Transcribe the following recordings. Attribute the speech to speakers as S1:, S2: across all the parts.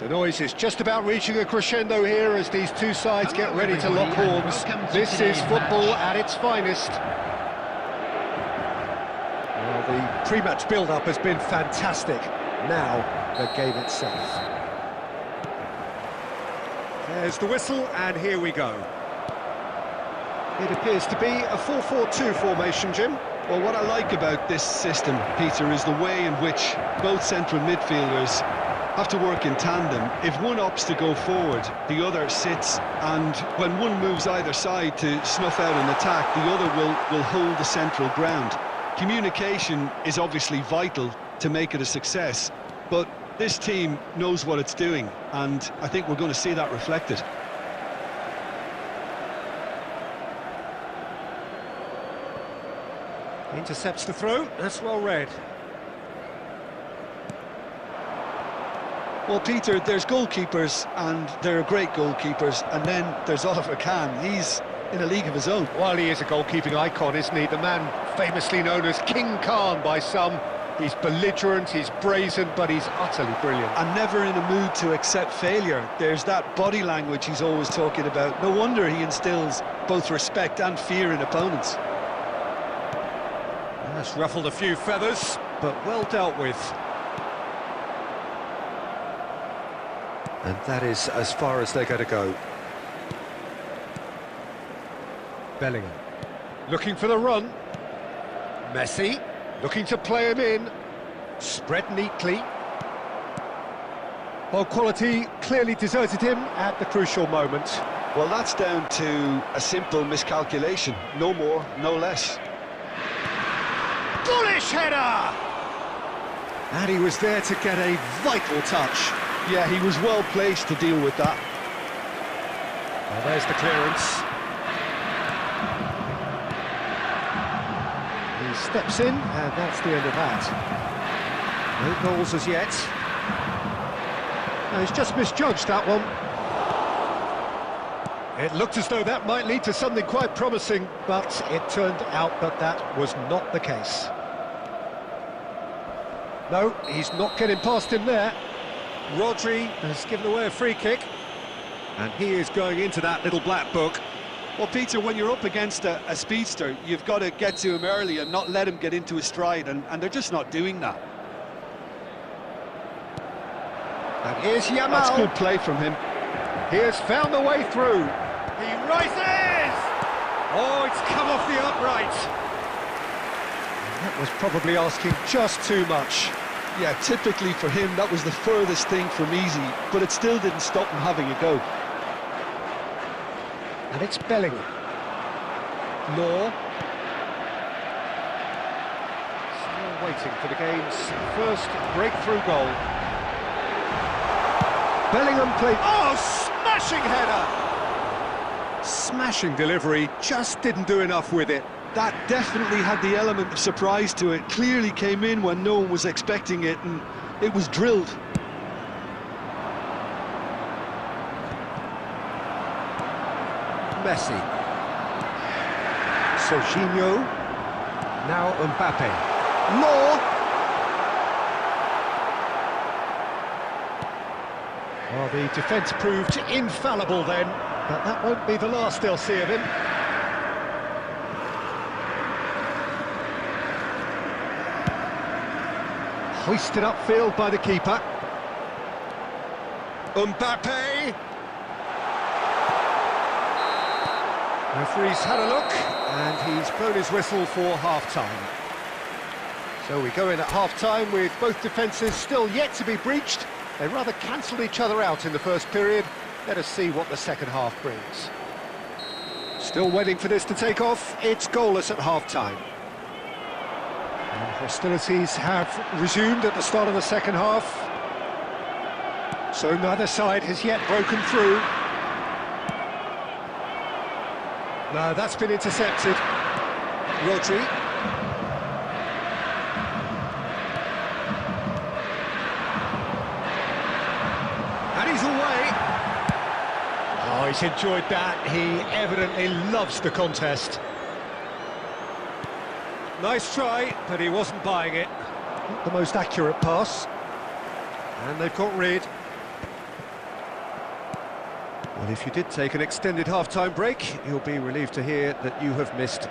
S1: The noise is just about reaching a crescendo here as these two sides get ready to lock horns. This is football at its finest. Well, the pre-match build-up has been fantastic. Now, the game itself. There's the whistle, and here we go. It appears to be a 4-4-2 formation, Jim.
S2: Well, what I like about this system, Peter, is the way in which both central midfielders have to work in tandem. If one opts to go forward, the other sits, and when one moves either side to snuff out an attack, the other will hold the central ground. Communication is obviously vital to make it a success, but this team knows what it's doing, and I think we're going to see that reflected.
S1: Intercepts the throw, that's well read.
S2: Well, Peter, there's goalkeepers, and there are great goalkeepers, and then there's Oliver Kahn. He's in a league of his own.
S1: While he is a goalkeeping icon, isn't he? The man famously known as King Khan by some. He's belligerent, he's brazen, but he's utterly brilliant.
S2: And never in a mood to accept failure. There's that body language he's always talking about. No wonder he instills both respect and fear in opponents.
S1: That's ruffled a few feathers, but well dealt with. And that is as far as they're going to go. Bellingham looking for the run. Messi looking to play him in. Spread neatly. Well, quality clearly deserted him at the crucial moment.
S2: Well, that's down to a simple miscalculation. No more, no less.
S1: Bullish header! And he was there to get a vital touch.
S2: Yeah, he was well placed to deal with that.
S1: Well, there's the clearance. He steps in, and that's the end of that. No goals as yet. No, he's just misjudged that one. It looked as though that might lead to something quite promising, but it turned out that that was not the case. No, he's not getting past him there. Rodri has given away a free kick, and he is going into that little black book.
S2: Well, Peter, when you're up against a speedster, you've got to get to him early and not let him get into his stride, and they're just not doing that.
S1: And here's Yamal.
S2: That's good play from him.
S1: He has found the way through. He rises! Oh, it's come off the upright. That was probably asking just too much.
S2: Yeah, typically for him, that was the furthest thing from easy, but it still didn't stop him having a go.
S1: And it's Bellingham. Law. Still waiting for the game's first breakthrough goal. Bellingham played... Oh, smashing header! Smashing delivery, just didn't do enough with it.
S2: That definitely had the element of surprise to it. Clearly came in when no one was expecting it, and it was drilled.
S1: Messi. Jorginho. Now Mbappe. Law. Well, the defence proved infallible then, but that won't be the last they'll see of him. Hoisted upfield by the keeper. Mbappe. Referee's had a look, and he's blown his whistle for half-time. So we go in at half-time with both defences still yet to be breached. They rather cancelled each other out in the first period. Let us see what the second half brings. Still waiting for this to take off. It's goalless at half-time. And hostilities have resumed at the start of the second half. So neither side has yet broken through. No, that's been intercepted. Rodri. And he's away. Oh, he's enjoyed that. He evidently loves the contest. Nice try, but he wasn't buying it. Not the most accurate pass. And they've got rid. Well, if you did take an extended half-time break, you'll be relieved to hear that you have missed.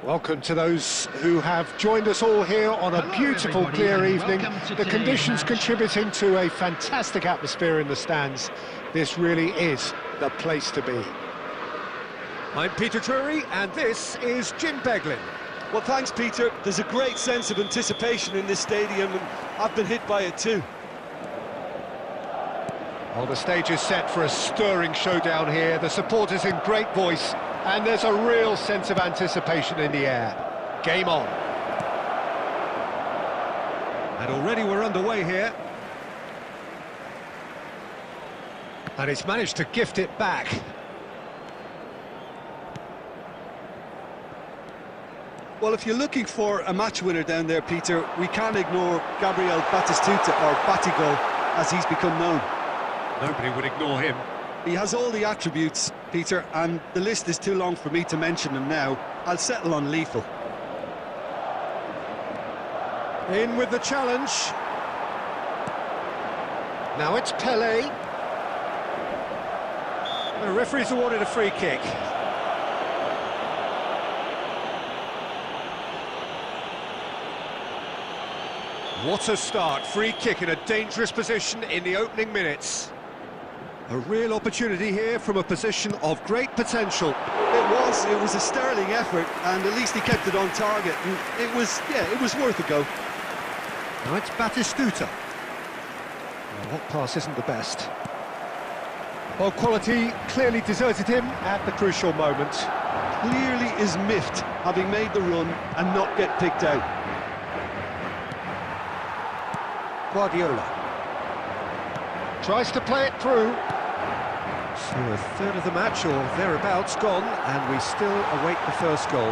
S1: Welcome to those who have joined us all here on a beautiful, clear evening. The conditions contributing to a fantastic atmosphere in the stands. This really is the place to be. I'm Peter Drury, and this is Jim Beglin.
S2: Well, thanks, Peter. There's a great sense of anticipation in this stadium, and I've been hit by it too.
S1: Well, the stage is set for a stirring showdown here. The supporters in great voice, and there's a real sense of anticipation in the air. Game on. And already we're underway here. And he's managed to gift it back.
S2: Well, if you're looking for a match winner down there, Peter, we can't ignore Gabriel Batistuta, or Batigo, as he's become known.
S1: Nobody would ignore him.
S2: He has all the attributes, Peter, and the list is too long for me to mention them now. I'll settle on lethal.
S1: In with the challenge. Now it's Pelé. The referee's awarded a free kick. What a start. Free kick in a dangerous position in the opening minutes. A real opportunity here from a position of great potential.
S2: It was a sterling effort, and at least he kept it on target. And it was worth a go.
S1: Now it's Batistuta. Well, that pass isn't the best. Well, quality clearly deserted him at the crucial moment.
S2: Clearly is miffed, having made the run and not get picked out.
S1: Guardiola tries to play it through. So a third of the match or thereabouts gone, and we still await the first goal.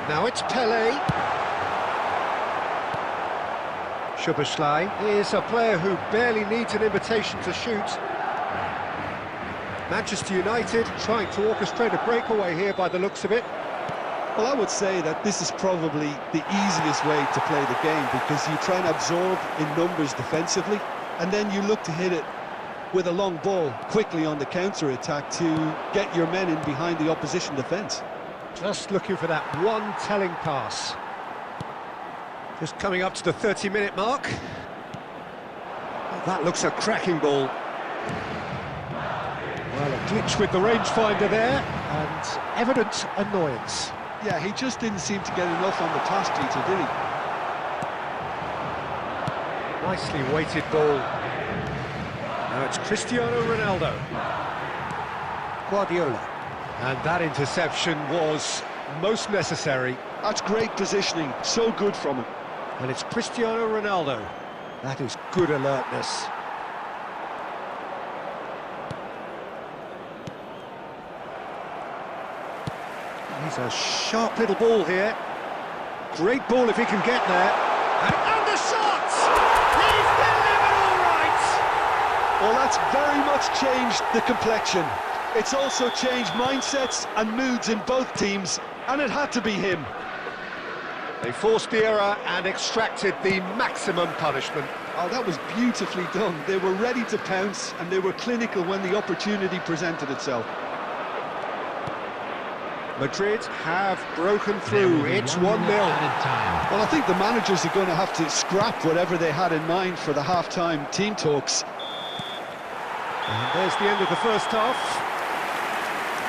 S1: Now it's Pelé. Szoboszlai is a player who barely needs an invitation to shoot. Manchester United trying to orchestrate a breakaway here by the looks of it.
S2: Well, I would say that this is probably the easiest way to play the game, because you try and absorb in numbers defensively, and then you look to hit it with a long ball quickly on the counter-attack to get your men in behind the opposition defence.
S1: Just looking for that one telling pass. Just coming up to the 30-minute mark. Well, that looks a cracking ball. Well, a glitch with the rangefinder there, and evident annoyance.
S2: Yeah, he just didn't seem to get enough on the task, Peter, did he?
S1: Nicely weighted ball. Now it's Cristiano Ronaldo. Guardiola. And that interception was most necessary.
S2: That's great positioning, so good from him.
S1: And it's Cristiano Ronaldo. That is good alertness. He's a sharp little ball here. Great ball if he can get there. And the shot! He's delivered all right!
S2: Well, that's very much changed the complexion. It's also changed mindsets and moods in both teams, and it had to be him.
S1: They forced the error and extracted the maximum punishment.
S2: Oh, that was beautifully done. They were ready to pounce, and they were clinical when the opportunity presented itself.
S1: Madrid have broken through. It's 1-0.
S2: Well, I think the managers are going to have to scrap whatever they had in mind for the half-time team talks.
S1: And there's the end of the first half.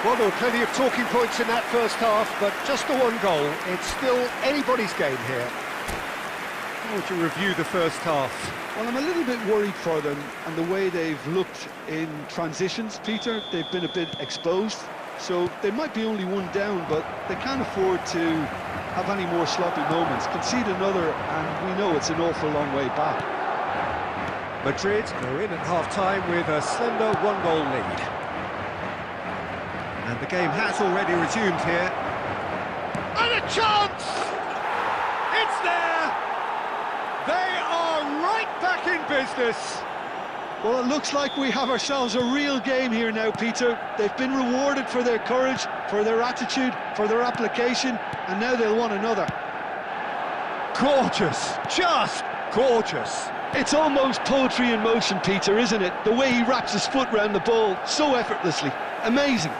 S1: Well, there were plenty of talking points in that first half, but just the one goal. It's still anybody's game here. How would you review the first half?
S2: Well, I'm a little bit worried for them and the way they've looked in transitions, Peter. They've been a bit exposed. So they might be only one down, but they can't afford to have any more sloppy moments. Concede another, and we know it's an awful long way back.
S1: Madrid go in at half-time with a slender one-goal lead. And the game has already resumed here. And a chance! It's there! They are right back in business.
S2: Well, it looks like we have ourselves a real game here now, Peter. They've been rewarded for their courage, for their attitude, for their application, and now they'll want another.
S1: Gorgeous, just gorgeous.
S2: It's almost poetry in motion, Peter, isn't it? The way he wraps his foot round the ball so effortlessly. Amazing.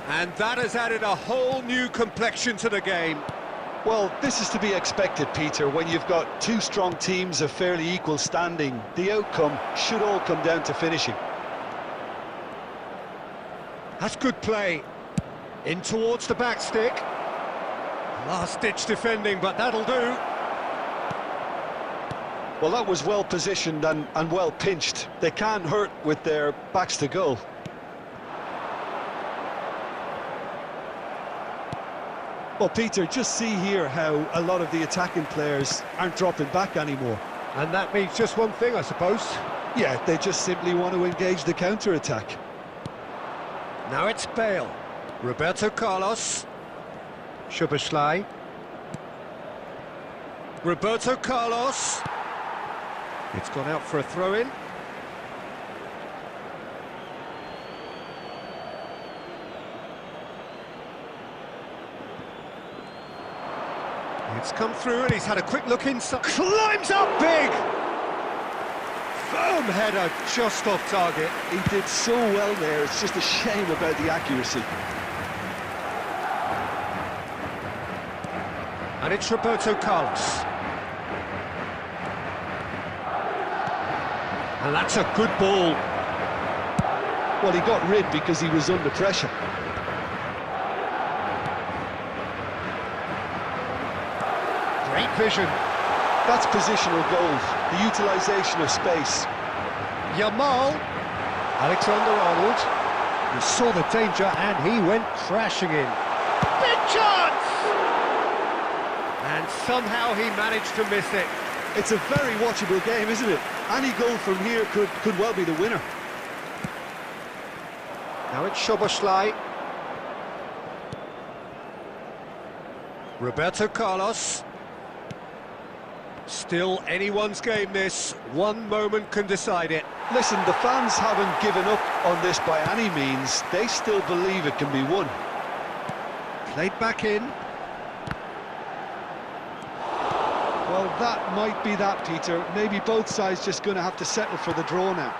S1: And that has added a whole new complexion to the game.
S2: Well, this is to be expected, Peter, when you've got two strong teams of fairly equal standing. The outcome should all come down to finishing.
S1: That's good play. In towards the back stick. Last-ditch defending, but that'll do.
S2: Well, that was well positioned and well pinched. They can't hurt with their backs to goal. Well, Peter, just see here how a lot of the attacking players aren't dropping back anymore.
S1: And that means just one thing, I suppose.
S2: Yeah, they just simply want to engage the counter-attack.
S1: Now it's Bale. Roberto Carlos. Szoboszlai. Roberto Carlos. It's gone out for a throw-in. It's come through and he's had a quick look inside. Climbs up big! Firm header just off target.
S2: He did so well there, it's just a shame about the accuracy.
S1: And it's Roberto Carlos. And that's a good ball.
S2: Well, he got rid because he was under pressure.
S1: Great vision.
S2: That's positional goals, the utilisation of space.
S1: Yamal. Alexander-Arnold. He saw the danger and he went crashing in. Big chance! And somehow he managed to miss it.
S2: It's a very watchable game, isn't it? Any goal from here could well be the winner.
S1: Now it's Szoboszlai. Roberto Carlos. Still anyone's game this. One moment can decide it.
S2: Listen, the fans haven't given up on this by any means. They still believe it can be won.
S1: Played back in.
S2: Well, that might be that, Peter. Maybe both sides just going to have to settle for the draw now.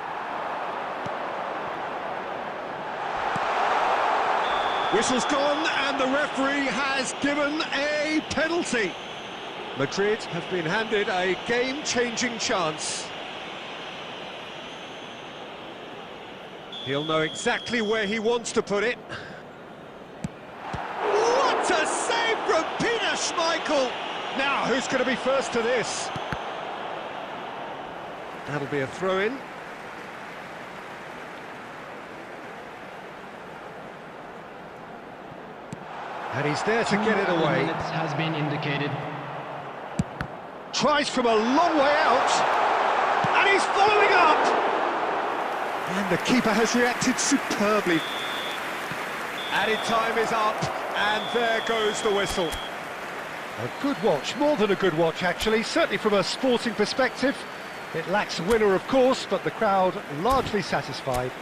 S1: Whistle's gone and the referee has given a penalty. Madrid have been handed a game-changing chance. He'll know exactly where he wants to put it. What a save from Peter Schmeichel! Now, who's going to be first to this? That'll be a throw-in. And he's there to get it away.
S3: Minutes has been indicated.
S1: Tries from a long way out. And he's following up! And the keeper has reacted superbly. Added time is up, and there goes the whistle. A good watch, more than a good watch actually, certainly from a sporting perspective. It lacks a winner of course, but the crowd largely satisfied.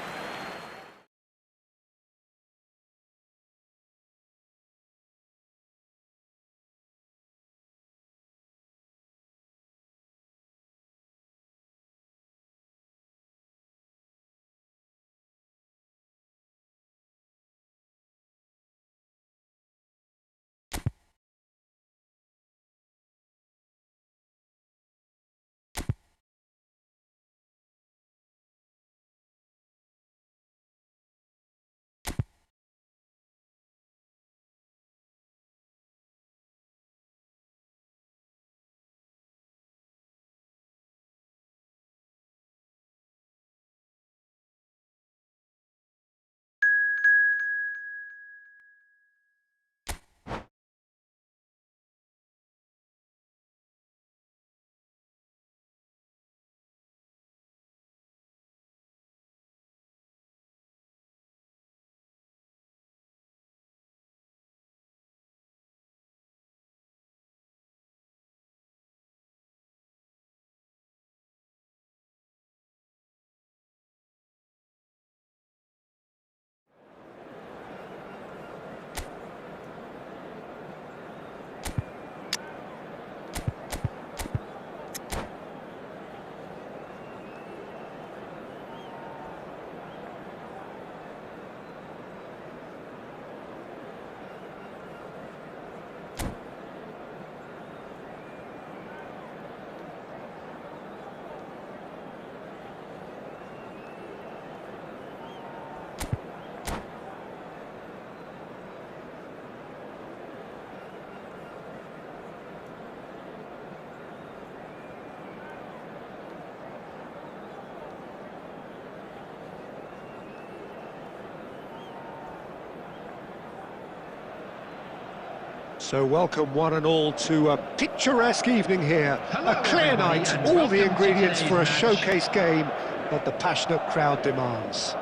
S1: So welcome one and all to a picturesque evening here. A clear night, all the ingredients for a showcase game that the passionate crowd demands.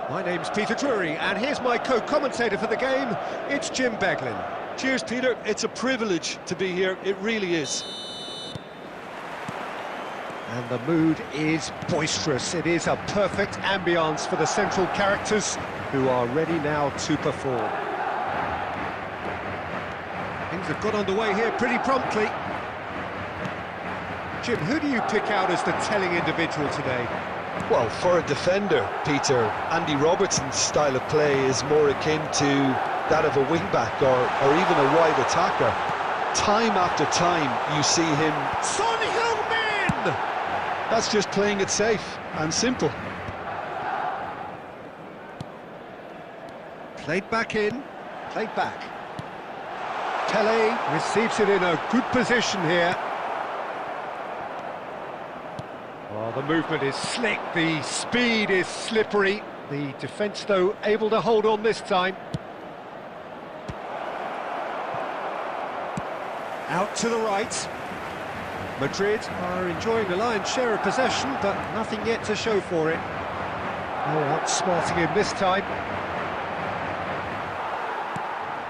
S1: My name's Peter Drury, and here's my co-commentator for the game, it's Jim Beglin.
S2: Cheers, Peter. It's a privilege to be here. It really is.
S1: And the mood is boisterous. It is a perfect ambience for the central characters who are ready now to perform. Things have got underway here pretty promptly. Jim, who do you pick out as the telling individual today?
S2: Well, for a defender, Peter, Andy Robertson's style of play is more akin to that of a wing-back or even a wide attacker. Time after time, you see him...
S1: Son Heung-min!
S2: That's just playing it safe and simple.
S1: Played back in, played back. Pele receives it in a good position here. Oh, the movement is slick, the speed is slippery. The defence, though, able to hold on this time. Out to the right. Madrid are enjoying the lion's share of possession, but nothing yet to show for it. No outsmarting him this time.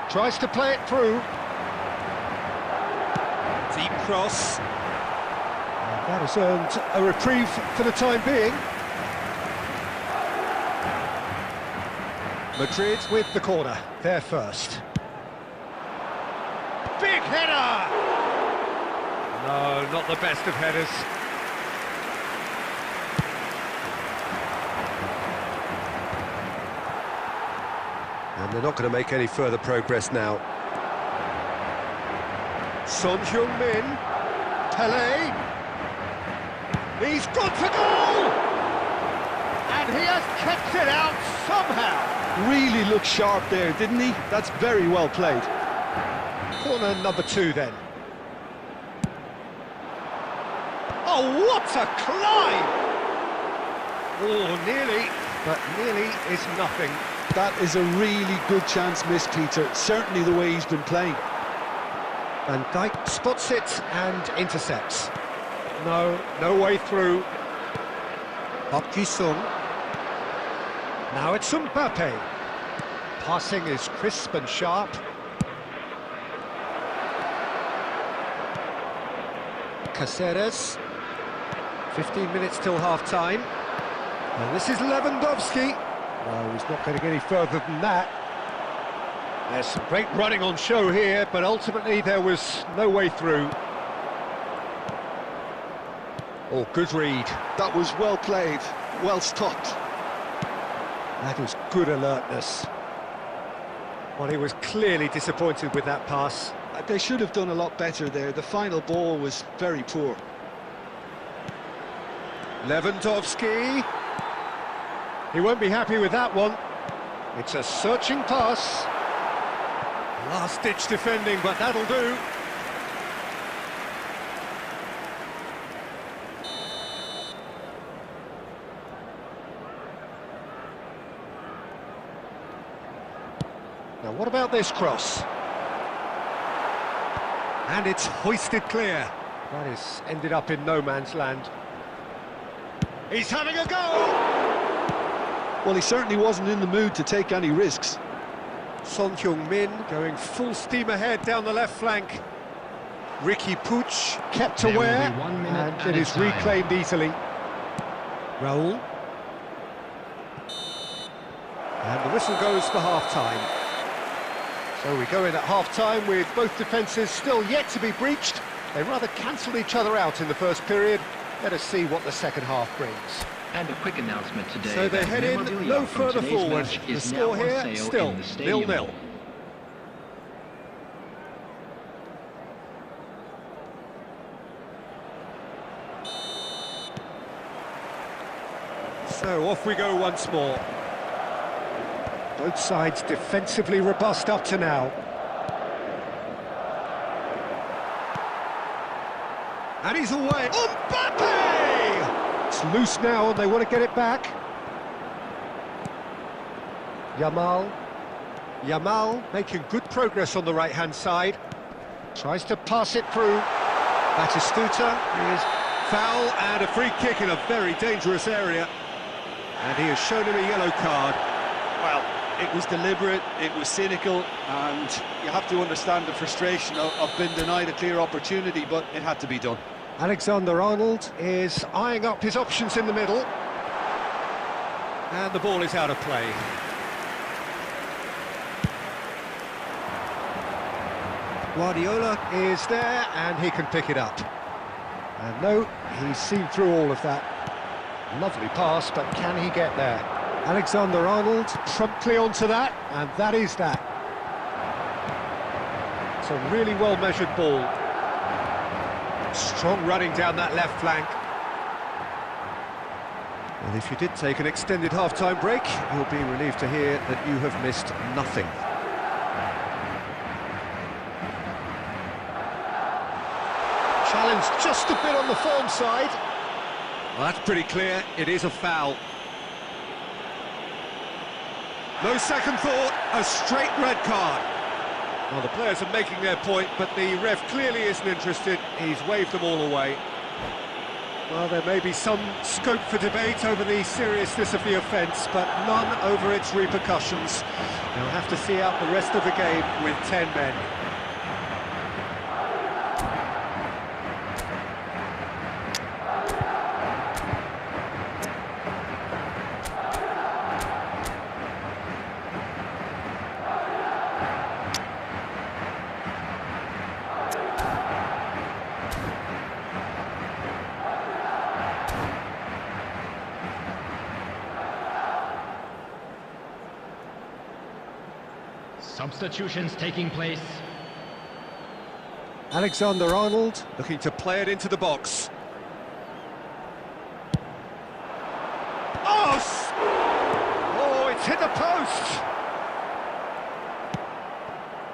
S1: Tries to play it through. Deep cross. And that has earned a reprieve for the time being. Madrid with the corner, there first. Big header! No, not the best of headers. And they're not going to make any further progress now. Son Heung-min, Pele, he's good for goal! And he has kept it out somehow.
S2: Really looked sharp there, didn't he? That's very well played.
S1: Corner number 2 then. Oh, what a climb! Oh, nearly, but nearly is nothing.
S2: That is a really good chance missed, Peter. Certainly the way he's been playing.
S1: Van Dijk spots it and intercepts. No way through. Up Ji-sung. Now it's Mbappe. Passing is crisp and sharp. Caceres. 15 minutes till half-time. And this is Lewandowski. No, he's not going to get any further than that. There's some great running on show here, but ultimately there was no way through. Oh, good read.
S2: That was well played, well stopped.
S1: That was good alertness. Well, he was clearly disappointed with that pass.
S2: They should have done a lot better there. The final ball was very poor.
S1: Lewandowski. He won't be happy with that one. It's a searching pass. Last-ditch defending, but that'll do. Now, what about this cross? And it's hoisted clear. That has ended up in no man's land. He's having a go!
S2: Well, he certainly wasn't in the mood to take any risks.
S1: Son Heung-min going full steam ahead down the left flank. Ricky Puig kept aware, and it is reclaimed easily. Raul. And the whistle goes for half-time. So we go in at half-time with both defences still yet to be breached. They rather cancelled each other out in the first period. Let us see what the second half brings.
S3: And a quick announcement today.
S1: So they head in no further forward. The score here still 0-0. So off we go once more. Both sides defensively robust up to now. And he's away. Mbappe! It's loose now and they want to get it back. Yamal. Yamal making good progress on the right-hand side. Tries to pass it through. Batistuta is foul and a free kick in a very dangerous area. And he has shown him a yellow card.
S2: Well, it was deliberate, it was cynical, and you have to understand the frustration of being denied a clear opportunity, but it had to be done.
S1: Alexander-Arnold is eyeing up his options in the middle. And the ball is out of play. Guardiola is there and he can pick it up. And no, he's seen through all of that. Lovely pass, but can he get there? Alexander-Arnold promptly onto that, and that is that. It's a really well-measured ball. Strong running down that left flank. And if you did take an extended half-time break, you'll be relieved to hear that you have missed nothing. Challenge just a bit on the firm side. Well, that's pretty clear, it is a foul. No second thought, a straight red card. Well, the players are making their point, but the ref clearly isn't interested. He's waved them all away. Well, there may be some scope for debate over the seriousness of the offence, but none over its repercussions. They'll have to see out the rest of the game with 10 men.
S4: Substitutions taking place.
S1: Alexander-Arnold looking to play it into the box. Oh, it's hit the post!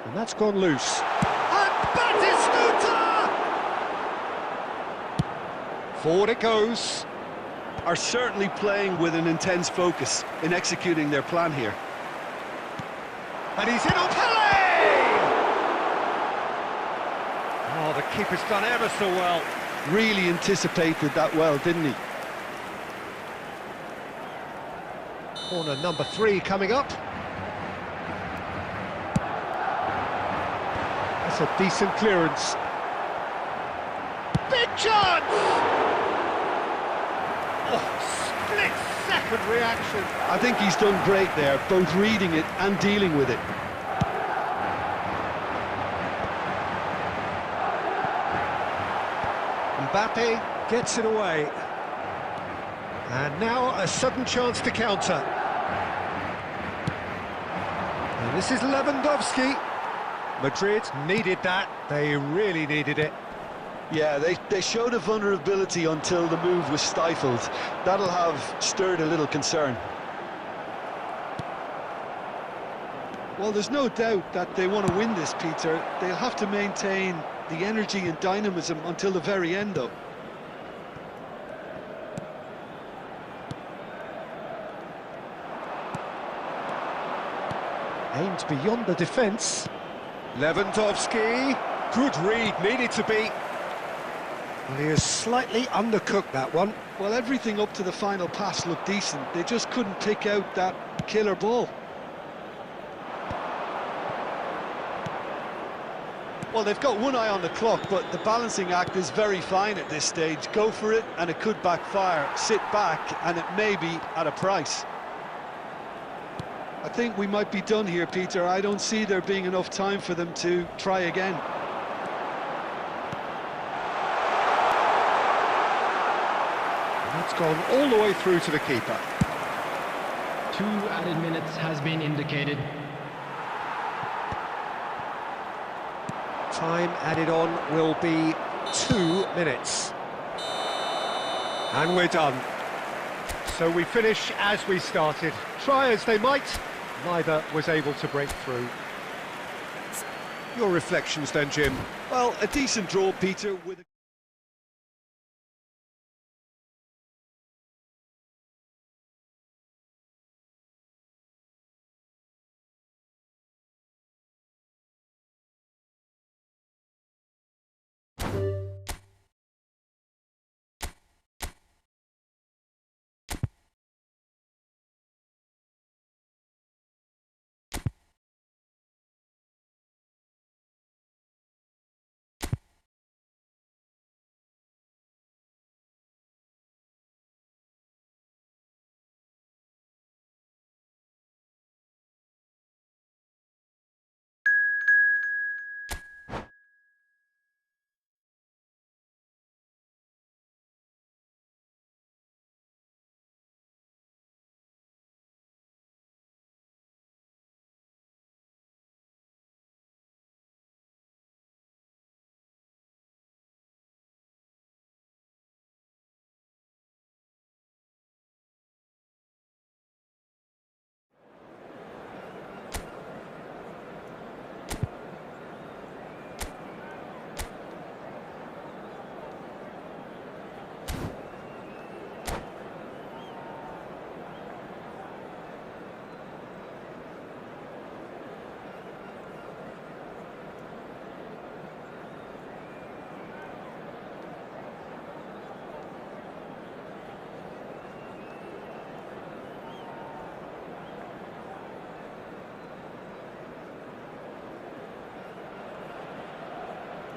S1: And that's gone loose. And Batistuta! Forward it goes.
S2: Are certainly playing with an intense focus in executing their plan here.
S1: And he's in on Pele! Oh, the keeper's done ever so well.
S2: Really anticipated that well, didn't he?
S1: Corner number 3 coming up. That's a decent clearance. Big chance! Oh, split-second reaction.
S2: I think he's done great there, both reading it and dealing with it.
S1: Mbappe gets it away. And now a sudden chance to counter. And this is Lewandowski. Madrid needed that. They really needed it.
S2: Yeah, they showed a vulnerability until the move was stifled. That'll have stirred a little concern. Well, there's no doubt that they want to win this, Peter. They'll have to maintain the energy and dynamism until the very end, though.
S1: Aimed beyond the defence. Lewandowski. Good read, needed to be. Well, he has slightly undercooked that one.
S2: Well, everything up to the final pass looked decent. They just couldn't pick out that killer ball. Well, they've got one eye on the clock, but the balancing act is very fine at this stage. Go for it, and it could backfire. Sit back, and it may be at a price. I think we might be done here, Peter. I don't see there being enough time for them to try again.
S1: That's gone all the way through to the keeper.
S4: 2 added minutes has been indicated.
S1: Time added on will be 2 minutes. And we're done. So we finish as we started. Try as they might, neither was able to break through. Your reflections then, Jim?
S2: Well, a decent draw, Peter, with a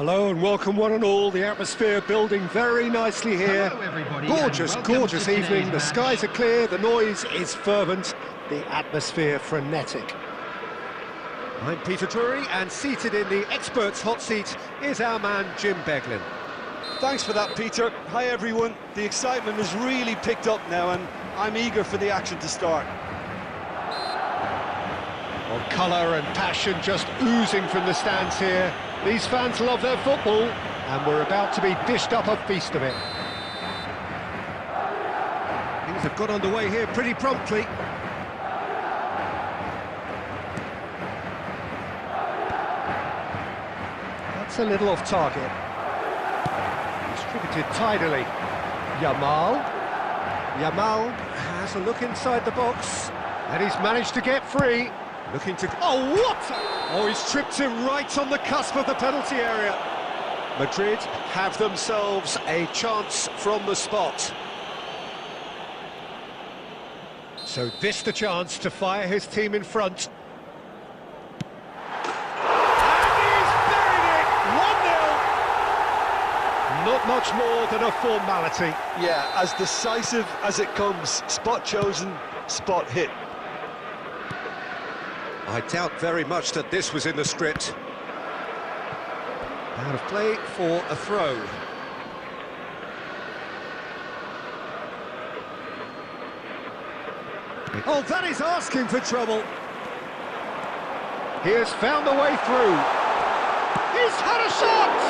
S1: Hello and welcome one and all. The atmosphere building very nicely here.
S4: Hello, everybody,
S1: Gorgeous,
S4: and welcome
S1: gorgeous
S4: to
S1: evening.
S4: today's
S1: The
S4: match.
S1: skies are clear, the noise is fervent, the atmosphere frenetic. I'm Peter Drury, and seated in the experts' hot seat is our man Jim Beglin.
S2: Thanks for that, Peter. Hi, everyone. The excitement has really picked up now, and I'm eager for the action to start.
S1: Well, colour and passion just oozing from the stands here. These fans love their football, and we're about to be dished up a feast of it. Things have got underway here pretty promptly. That's a little off target. Distributed tidily. Yamal has a look inside the box, and he's managed to get free. Looking to... Oh, what? Oh, he's tripped him right on the cusp of the penalty area. Madrid have themselves a chance from the spot. So this the chance to fire his team in front. And he's buried it! 1-0. Not much more than a formality.
S2: Yeah, as decisive as it comes. Spot chosen, spot hit.
S1: I doubt very much that this was in the script. Out of play for a throw. Oh, that is asking for trouble. He has found a way through. He's had a shot!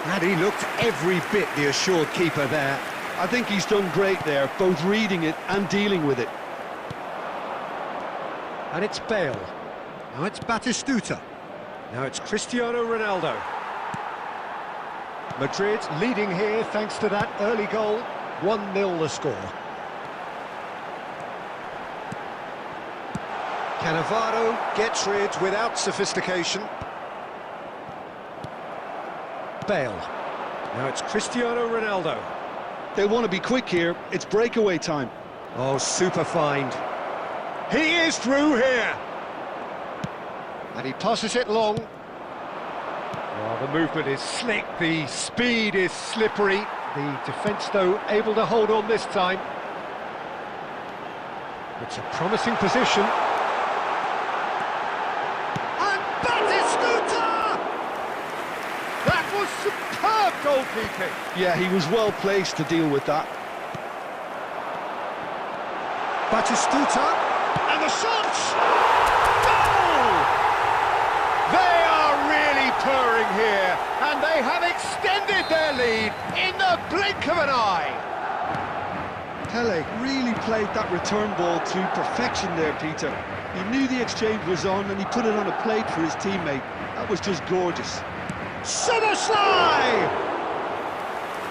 S1: And he looked every bit the assured keeper there.
S2: I think he's done great there, both reading it and dealing with it.
S1: And it's Bale. Now it's Batistuta. Now it's Cristiano Ronaldo. Madrid leading here thanks to that early goal. 1-0 the score. Cannavaro gets rid without sophistication. Bale. Now it's Cristiano Ronaldo.
S2: They want to be quick here. It's breakaway time.
S1: Oh, super find. He is through here. And he passes it long. Oh, the movement is slick, the speed is slippery. The defence, though, able to hold on this time. It's a promising position. And Batistuta! That was superb goalkeeping.
S2: Yeah, he was well placed to deal with that.
S1: Batistuta, and the shot! Goal! They are really purring here, and they have extended their lead in the blink of an eye.
S2: Pele really played that return ball to perfection there, Peter. He knew the exchange was on, and he put it on a plate for his teammate. That was just gorgeous.
S1: Szoboszlai!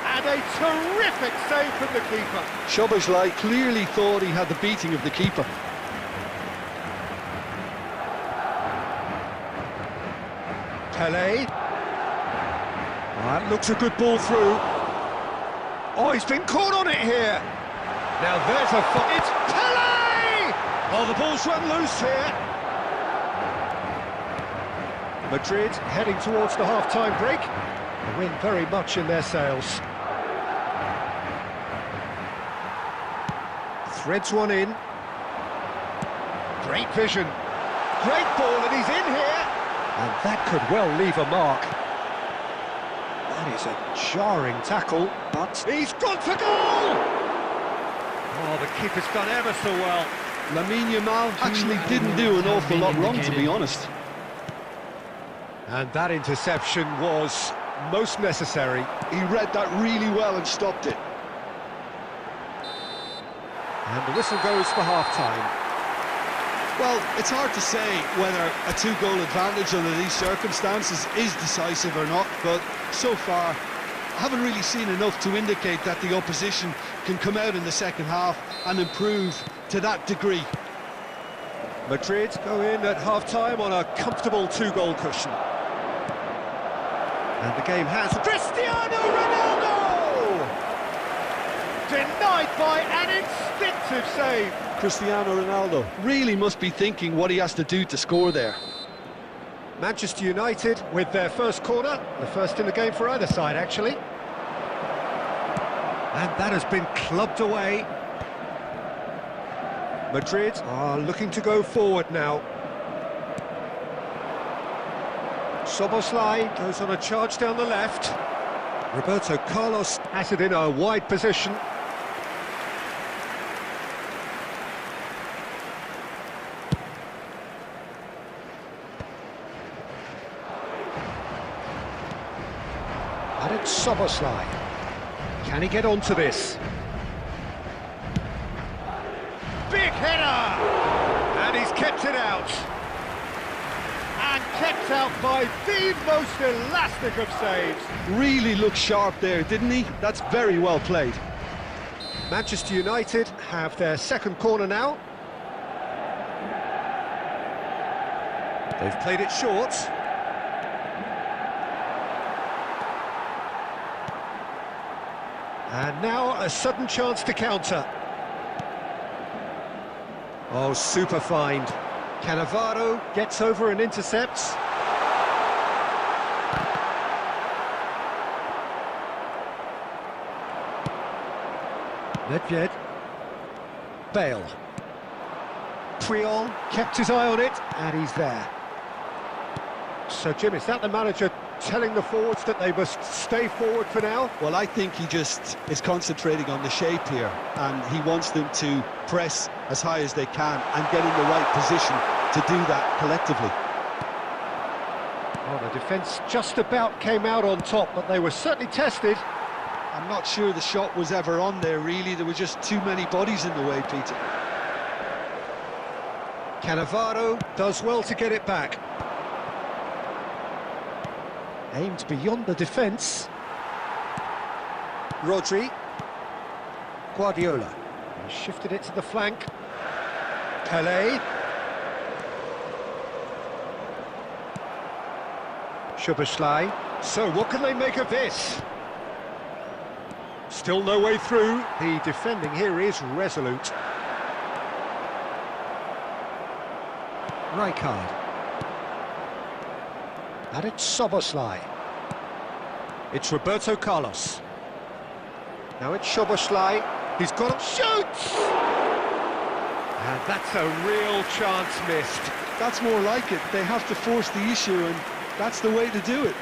S1: And a terrific save from the keeper.
S2: Szoboszlai clearly thought he had the beating of the keeper.
S1: Pele. That looks a good ball through. Oh, he's been caught on it here. Now there's a... It's Pele! Oh, the ball's run loose here. Madrid heading towards the half-time break. The wind very much in their sails. Threads one in. Great vision. Great ball, and he's in here. And that could well leave a mark. That is a jarring tackle, but he's gone for goal! Oh, the keeper's done ever so well.
S2: Lamine Yamal actually didn't do an awful lot wrong, to be honest.
S1: And that interception was most necessary.
S2: He read that really well and stopped it.
S1: And the whistle goes for half-time.
S2: Well, it's hard to say whether a two-goal advantage under these circumstances is decisive or not, but so far I haven't really seen enough to indicate that the opposition can come out in the second half and improve to that degree.
S1: Madrid go in at half-time on a comfortable two-goal cushion. And the game has... Cristiano Ronaldo! Denied by an instinctive save.
S2: Cristiano Ronaldo really must be thinking what he has to do to score there.
S1: Manchester United with their first corner, the first in the game for either side, actually. And that has been clubbed away. Madrid are looking to go forward now. Szoboszlai goes on a charge down the left. Roberto Carlos has it in a wide position. And it's Szoboszlai. Can he get onto this? Big header! And he's kept it out. And kept out by the most elastic of saves.
S2: Really looked sharp there, didn't he? That's very well played.
S1: Manchester United have their second corner now. They've played it short. And now a sudden chance to counter. Oh, super find. Cannavaro gets over and intercepts. Nedved. Bale. Puyol kept his eye on it, and he's there. So, Jim, is that the manager telling the forwards that they must stay forward for now?
S2: Well, I think he just is concentrating on the shape here, and he wants them to press as high as they can and get in the right position to do that collectively.
S1: Oh, the defence just about came out on top, but they were certainly tested.
S2: I'm not sure the shot was ever on there, really. There were just too many bodies in the way, Peter.
S1: Cannavaro does well to get it back. Aimed beyond the defence. Rodri. Guardiola. He shifted it to the flank. Pelé. Szoboszlai. So what can they make of this? Still no way through. The defending here is resolute. Rijkaard. And it's Szoboszlai. It's Roberto Carlos. Now it's Szoboszlai. He's got to shoot! And that's a real chance missed.
S2: That's more like it. They have to force the issue, and that's the way to do it.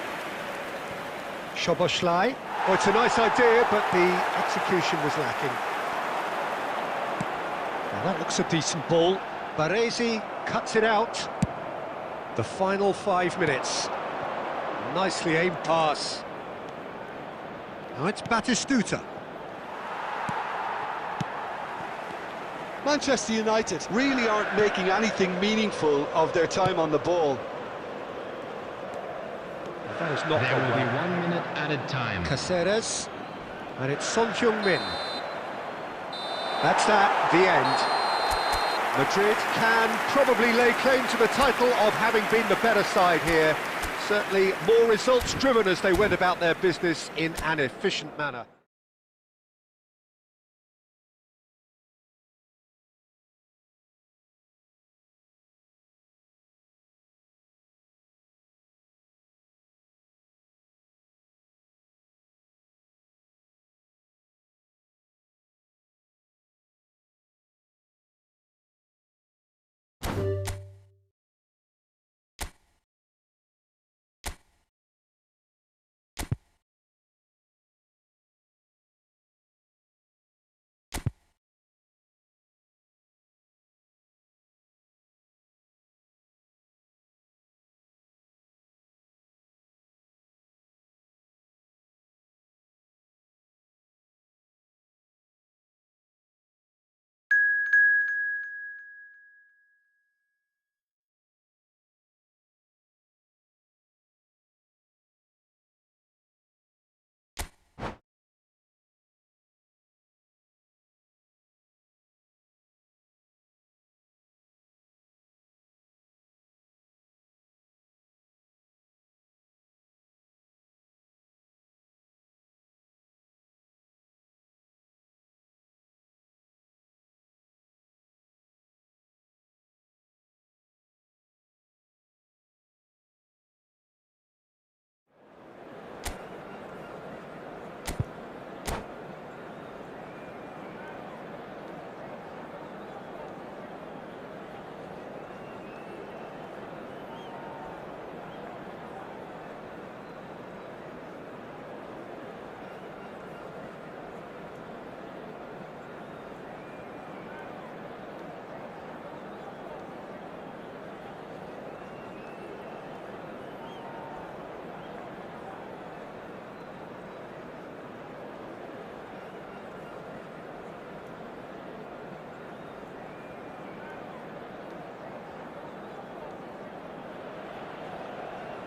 S1: Szoboszlai. Oh, it's a nice idea, but the execution was lacking. Now that looks a decent ball. Baresi cuts it out. The final 5 minutes. Nicely aimed pass. Now it's Batistuta.
S2: Manchester United really aren't making anything meaningful of their time on the ball.
S1: That is not
S4: There will be
S1: well.
S4: 1 minute added time.
S1: Caceres. And it's Son Heung-min. That's that, the end. Madrid can probably lay claim to the title of having been the better side here. Certainly more results driven as they went about their business in an efficient manner.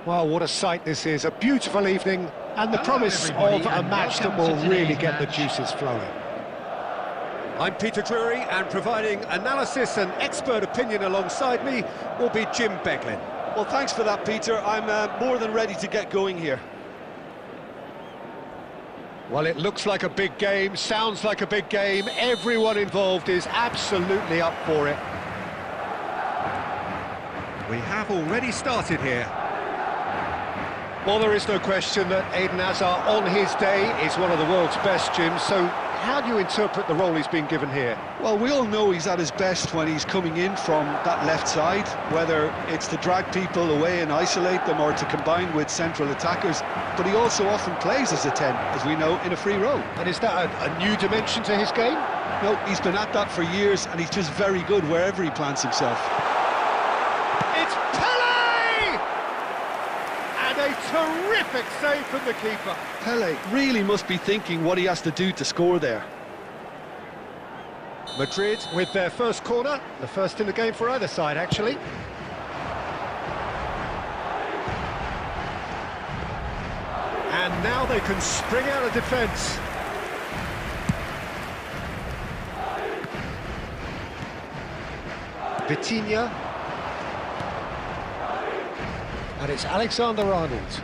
S1: Well, what a sight this is, a beautiful evening, and the
S4: Hello,
S1: promise of
S4: everybody,
S1: a
S4: and
S1: match that
S4: welcome
S1: will
S4: to
S1: really
S4: today's
S1: get the
S4: match.
S1: juices flowing. I'm Peter Drury, and providing analysis and expert opinion alongside me will be Jim Beglin.
S2: Well, thanks for that, Peter. I'm more than ready to get going here.
S1: Well, it looks like a big game, sounds like a big game. Everyone involved is absolutely up for it. We have already started here. Well, there is no question that Eden Hazard, on his day, is one of the world's best, Jim. So how do you interpret the role he's been given here?
S2: Well, we all know he's at his best when he's coming in from that left side, whether it's to drag people away and isolate them or to combine with central attackers. But he also often plays as a 10, as we know, in a free role.
S1: And is that a new dimension to his game?
S2: No, he's been at that for years, and he's just very good wherever he plants himself.
S1: It's Pele! And a terrific save from the keeper.
S2: Pele really must be thinking what he has to do to score there.
S1: Madrid with their first corner, the first in the game for either side, actually. And now they can spring out of defence. Vitinha. And it's Alexander-Arnold.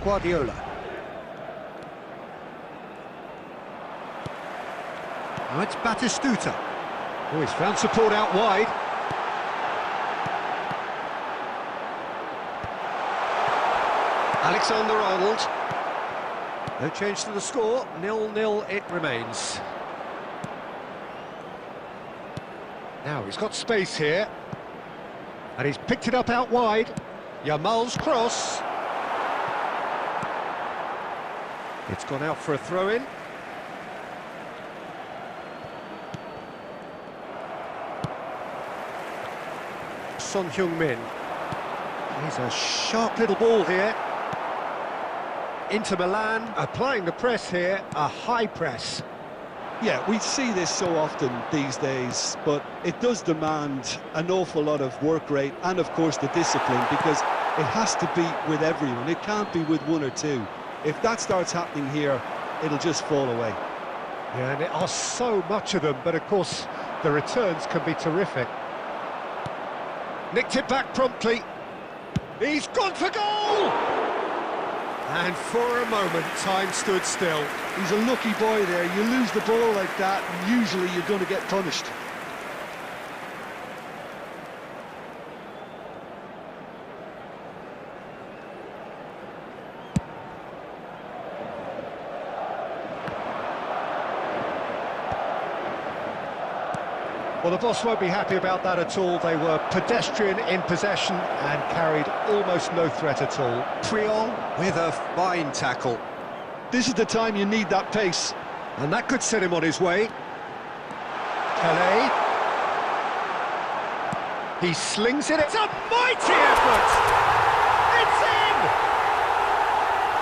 S1: Guardiola. Now it's Batistuta. Oh, he's found support out wide. Alexander-Arnold. No change to the score, 0-0 it remains. Now he's got space here. And he's picked it up out wide. Yamal's cross. It's gone out for a throw-in. Son Heung-min. He's a sharp little ball here. Inter Milan applying the press here, a high press.
S2: Yeah, we see this so often these days, but it does demand an awful lot of work rate and, of course, the discipline, because it has to be with everyone. It can't be with one or two. If that starts happening here, it'll just fall away.
S1: Yeah, and there are so much of them, but of course, the returns can be terrific. Nicked it back promptly. He's gone for goal! And for a moment, time stood still.
S2: He's a lucky boy there. You lose the ball like that, and usually you're going to get punished.
S1: Well, the boss won't be happy about that at all. They were pedestrian in possession and carried almost no threat at all. Priol with a fine tackle.
S2: This is the time you need that pace.
S1: And that could set him on his way. Pele. He slings it. It's a mighty effort! It's in!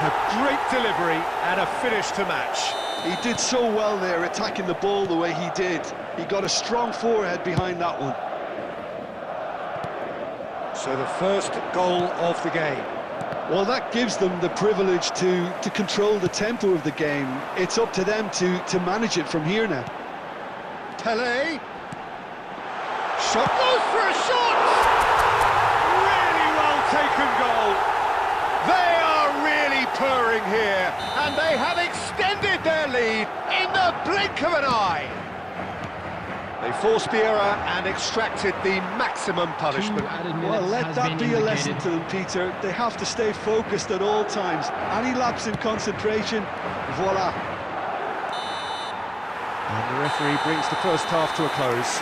S1: A great delivery and a finish to match.
S2: He did so well there, attacking the ball the way he did. He got a strong forehead behind that one.
S1: So the first goal of the game.
S2: Well, that gives them the privilege to control the tempo of the game. It's up to them to manage it from here now.
S1: Pele. Shot goes for a shot! Really well taken goal. They are really purring here, and they have extended their lead in the blink of an eye. They forced the error and extracted the maximum punishment.
S4: 2 added minutes
S2: Well, let
S4: has
S2: that
S4: been
S2: be a lesson
S4: indicated.
S2: to them, Peter. They have to stay focused at all times. Any lapse in concentration, voila.
S1: And the referee brings the first half to a close.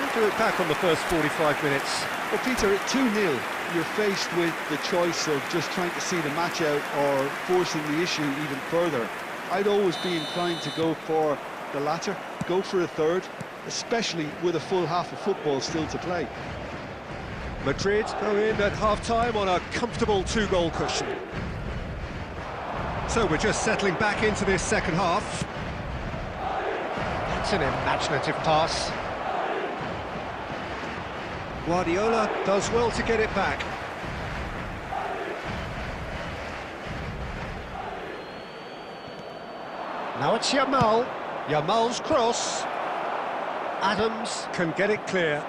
S1: We'll do it back on the first 45 minutes.
S2: Well, Peter, at 2-0, you're faced with the choice of just trying to see the match out or forcing the issue even further. I'd always be inclined to go for the latter, go for a third, especially with a full half of football still to play.
S1: Madrid go in at half-time on a comfortable 2-goal cushion. So we're just settling back into this second half. That's an imaginative pass. Guardiola does well to get it back. Now it's Yamal. Yamal's cross. Adams can get it clear.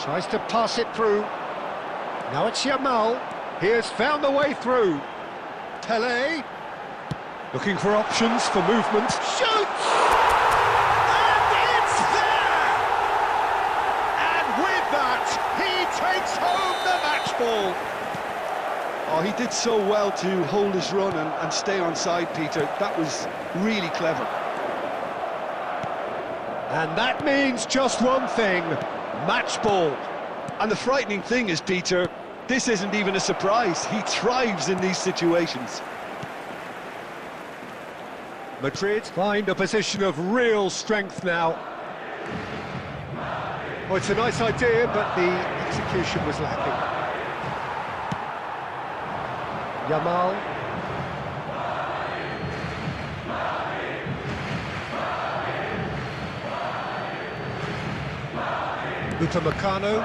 S1: Tries to pass it through. Now it's Yamal. He has found the way through. Pele. Looking for options for movement. Shoots! And it's there! And with that, he takes home the match ball.
S2: Oh, he did so well to hold his run and stay on side, Peter. That was really clever.
S1: And that means just one thing, match ball.
S2: And the frightening thing is, Peter, this isn't even a surprise. He thrives in these situations.
S1: Madrid find a position of real strength now. Well, it's a nice idea, but the execution was lacking. Yamal. Upamecano.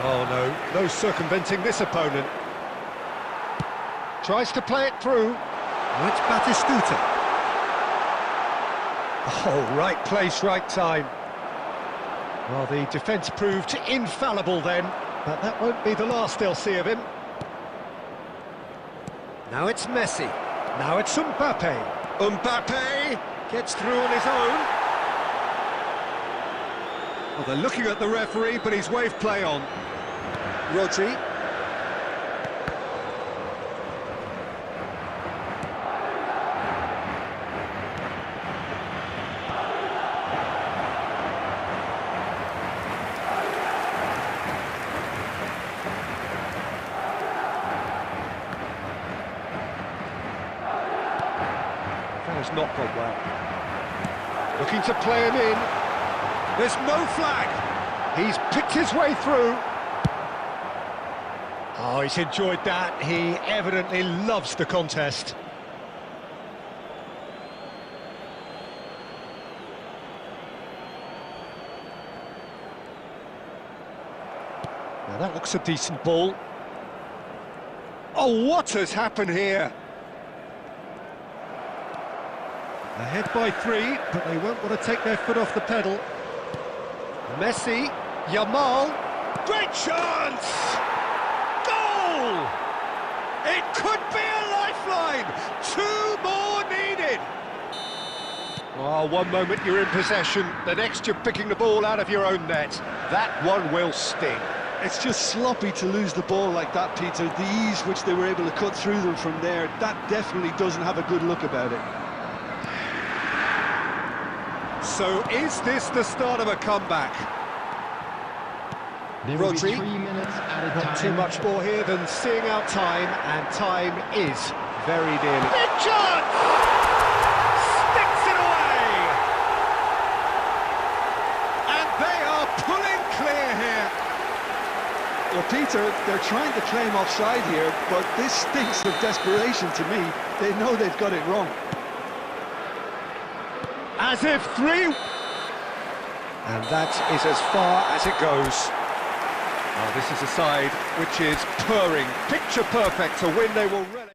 S1: Oh no, no circumventing this opponent. Tries to play it through. Now it's Batistuta. Oh, right place, right time. Well, the defence proved infallible then, but that won't be the last they'll see of him. Now it's Messi. Now it's Mbappe. Mbappe gets through on his own. Well, they're looking at the referee, but he's waved play on. Rodri. That has not gone well. Looking to play him in. There's no flag. He's picked his way through. Oh, he's enjoyed that. He evidently loves the contest. Now that looks a decent ball. Oh, what has happened here? Ahead by 3, but they won't want to take their foot off the pedal. Messi, Yamal, great chance! Goal! It could be a lifeline! 2 more needed! Oh, one moment you're in possession, the next you're picking the ball out of your own net. That one will sting.
S2: It's just sloppy to lose the ball like that, Peter. The ease which they were able to cut through them from there, that definitely doesn't have a good look about it.
S1: So is this the start of a comeback?
S4: There will be
S1: Rodri.
S4: 3 minutes at a time.
S1: Not too much more here than seeing out time, and time is very dearly. Big chance! Sticks it away! And they are pulling clear here.
S2: Well, Peter, they're trying to claim offside here, but this stinks of desperation to me. They know they've got it wrong.
S1: As if 3... And that is as far as it goes. Oh, this is a side which is purring, picture perfect to win they will relish.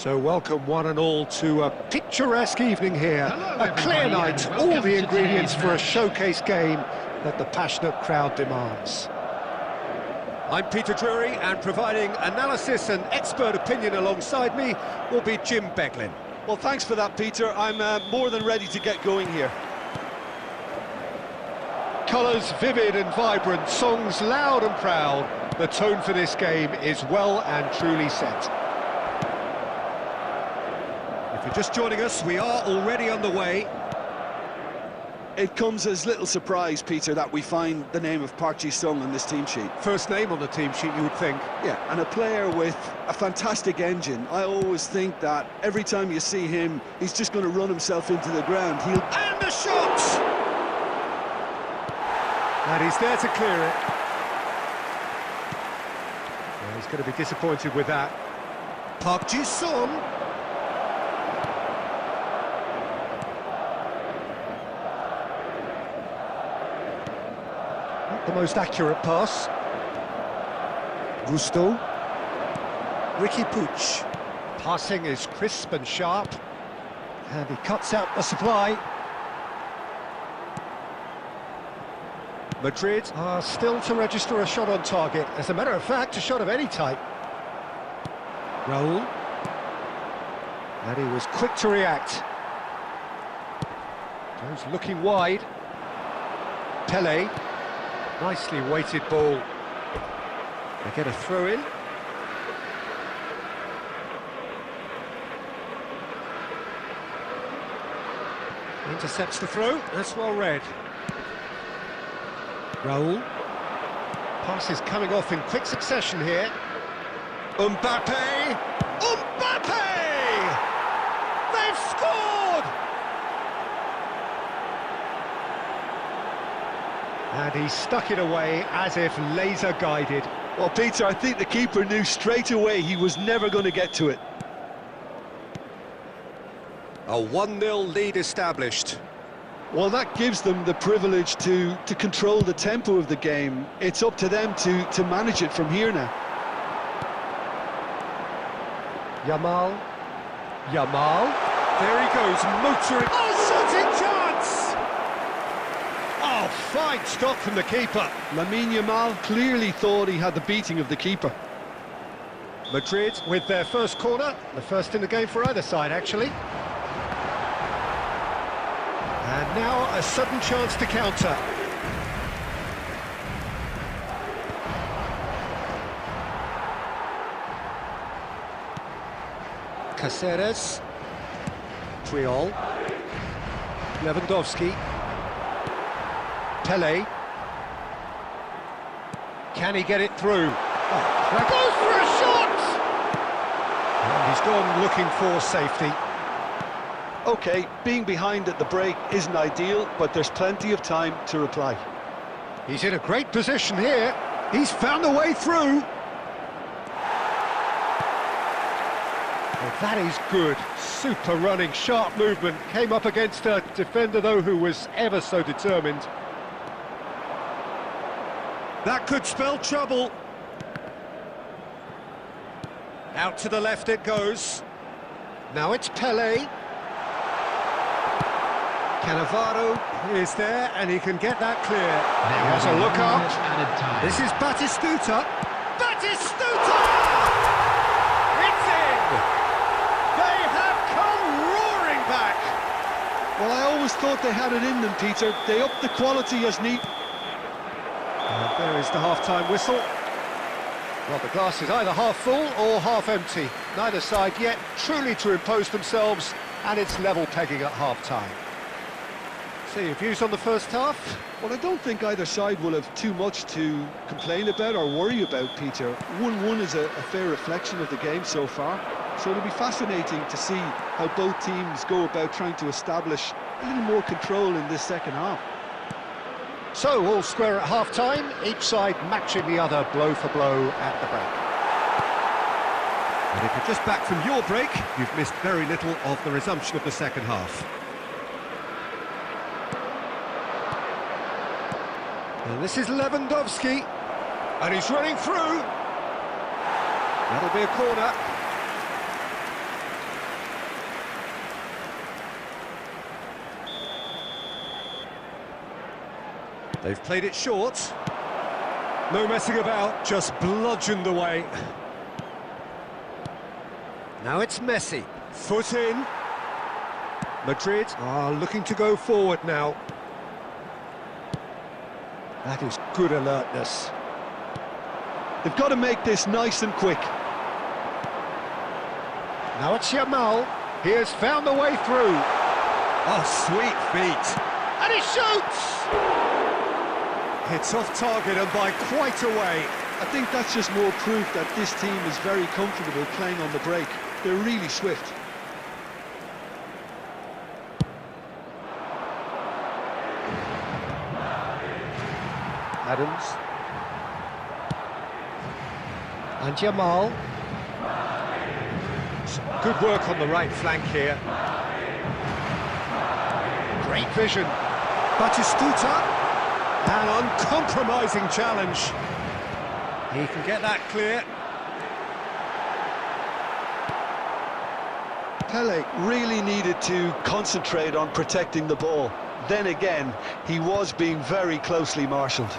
S1: So welcome one and all to a picturesque evening here.
S4: Hello,
S1: A clear
S4: everybody,
S1: night,
S4: and
S1: all
S4: welcome
S1: the
S4: to
S1: ingredients
S4: today's
S1: for a
S4: match.
S1: showcase game that the passionate crowd demands. I'm Peter Drury, and providing analysis and expert opinion alongside me will be Jim Beglin.
S2: Well, thanks for that, Peter. I'm more than ready to get going here.
S1: Colours vivid and vibrant, songs loud and proud. The tone for this game is well and truly set. If you're just joining us, we are already underway.
S2: It comes as little surprise, Peter, that we find the name of Park Ji-sung on this team sheet.
S1: First name on the team sheet, you would think.
S2: Yeah, and a player with a fantastic engine. I always think that every time you see him, he's just going to run himself into the ground.
S1: And the shot! And he's there to clear it. Well, he's going to be disappointed with that. Park Ji-sung. Not the most accurate pass. Gusto. Ricky Puig. Passing is crisp and sharp. And he cuts out the supply. Madrid are still to register a shot on target. As a matter of fact, a shot of any type. Raul. And he was quick to react. Goes looking wide. Pele. Nicely weighted ball. They get a throw in. Intercepts the throw. That's well read. Raul. Pass is coming off in quick succession here. Mbappe! Mbappe! They've scored! And he stuck it away as if laser guided.
S2: Well, Peter, I think the keeper knew straight away he was never going to get to it.
S1: A 1-0 lead established.
S2: Well, that gives them the privilege to control the tempo of the game. It's up to them to manage it from here now.
S1: Yamal. Yamal. There he goes, motoring. Oh, shooting chance! Oh, fine stop from the keeper.
S2: Lamine Yamal clearly thought he had the beating of the keeper.
S1: Madrid with their first corner, the first in the game for either side, actually. And now a sudden chance to counter. Caceres. Triol. Lewandowski. Pele. Can he get it through? Oh, goes for a shot! And he's gone looking for safety.
S2: OK, being behind at the break isn't ideal, but there's plenty of time to reply.
S1: He's in a great position here. He's found a way through. Well, that is good. Super running, sharp movement. Came up against a defender, though, who was ever so determined. That could spell trouble. Out to the left it goes. Now it's Pele. Cannavaro is there, and he can get that clear. He has a look up. This is Batistuta. Batistuta! It's in! They have come roaring back!
S2: Well, I always thought they had it in them, Peter. They upped the quality as need.
S1: And there is the half-time whistle. Well, the glass is either half full or half empty. Neither side yet truly to impose themselves, and it's level pegging at half-time. So your views on the first half?
S2: Well, I don't think either side will have too much to complain about or worry about, Peter. 1-1 is a fair reflection of the game so far. So it'll be fascinating to see how both teams go about trying to establish a little more control in this second half.
S1: So, all square at half-time, each side matching the other blow for blow at the break. And if you're just back from your break, you've missed very little of the resumption of the second half. And this is Lewandowski, and he's running through. That'll be a corner. They've played it short. No messing about, just bludgeoned away. Now it's Messi. Foot in. Madrid are looking to go forward now. That is good alertness.
S2: They've got to make this nice and quick.
S1: Now it's Yamal. He has found the way through. Oh, sweet feet. And he shoots! It's off target and by quite a way.
S2: I think that's just more proof that this team is very comfortable playing on the break. They're really swift.
S1: Adams. And Yamal. Some good work on the right flank here. Great vision. Batistuta. An uncompromising challenge. He can get that clear.
S2: Pele really needed to concentrate on protecting the ball. Then again, he was being very closely marshalled.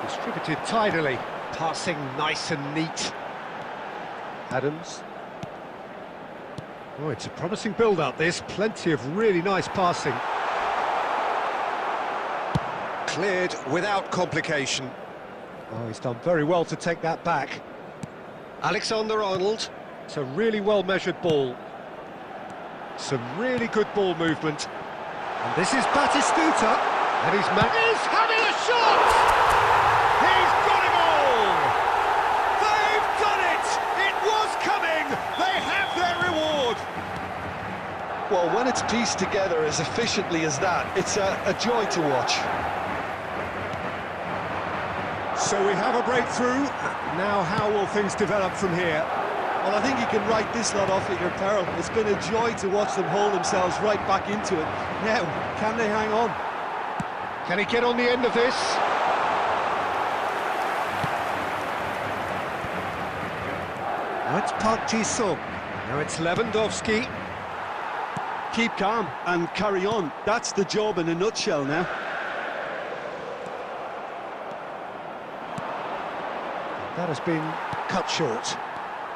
S1: Distributed tidily, passing nice and neat. Adams. Oh, it's a promising build-up, this. Plenty of really nice passing. Cleared without complication. Oh, he's done very well to take that back. Alexander-Arnold. It's a really well-measured ball. Some really good ball movement. And this is Batistuta. And he's having a shot! He's got it all! They've done it! It was coming! They have their reward!
S2: Well, when it's pieced together as efficiently as that, it's a joy to watch.
S1: So we have a breakthrough. Now how will things develop from here?
S2: Well, I think you can write this lot off at your peril. It's been a joy to watch them hold themselves right back into it. Now, can they hang on?
S1: Can he get on the end of this? Now it's Park Ji-sung. Now it's Lewandowski.
S2: Keep calm and carry on. That's the job in a nutshell now.
S1: That has been cut short.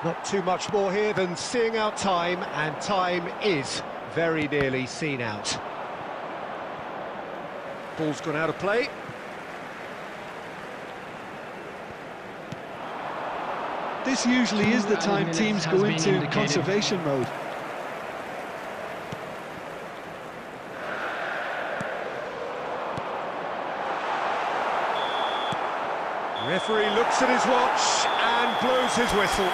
S1: Not too much more here than seeing out time, and time is very nearly seen out. Ball's gone out of play.
S2: This usually is the time teams go into conservation mode.
S1: Referee looks at his watch and blows his whistle.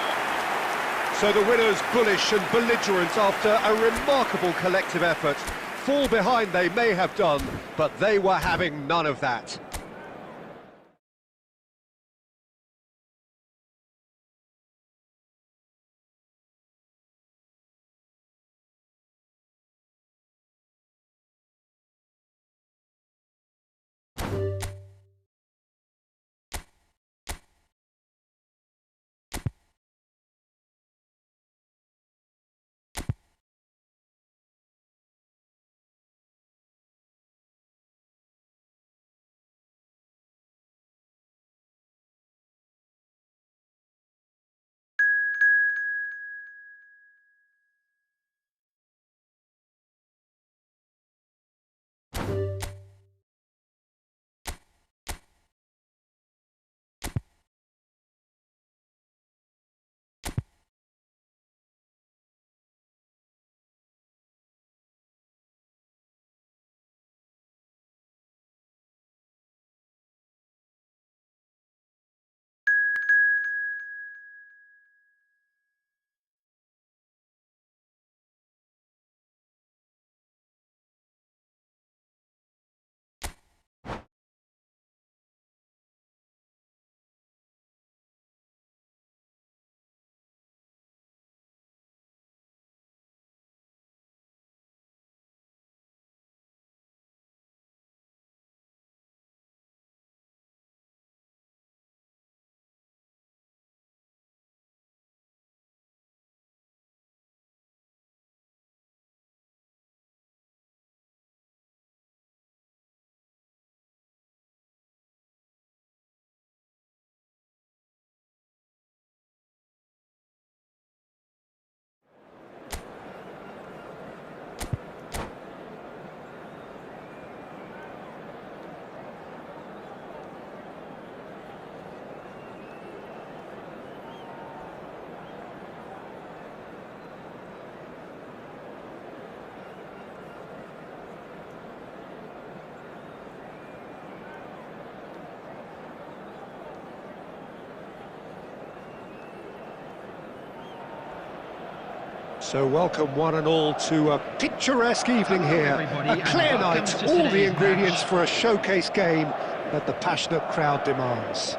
S1: So the winners, bullish and belligerent after a remarkable collective effort. Fall behind they may have done, but they were having none of that. So welcome one and all to a picturesque evening
S4: Hello,
S1: here.
S4: everybody,
S1: A
S4: and
S1: clear
S4: welcome
S1: night,
S4: to
S1: all the
S4: today's
S1: ingredients
S4: match.
S1: for a showcase game that the passionate crowd demands.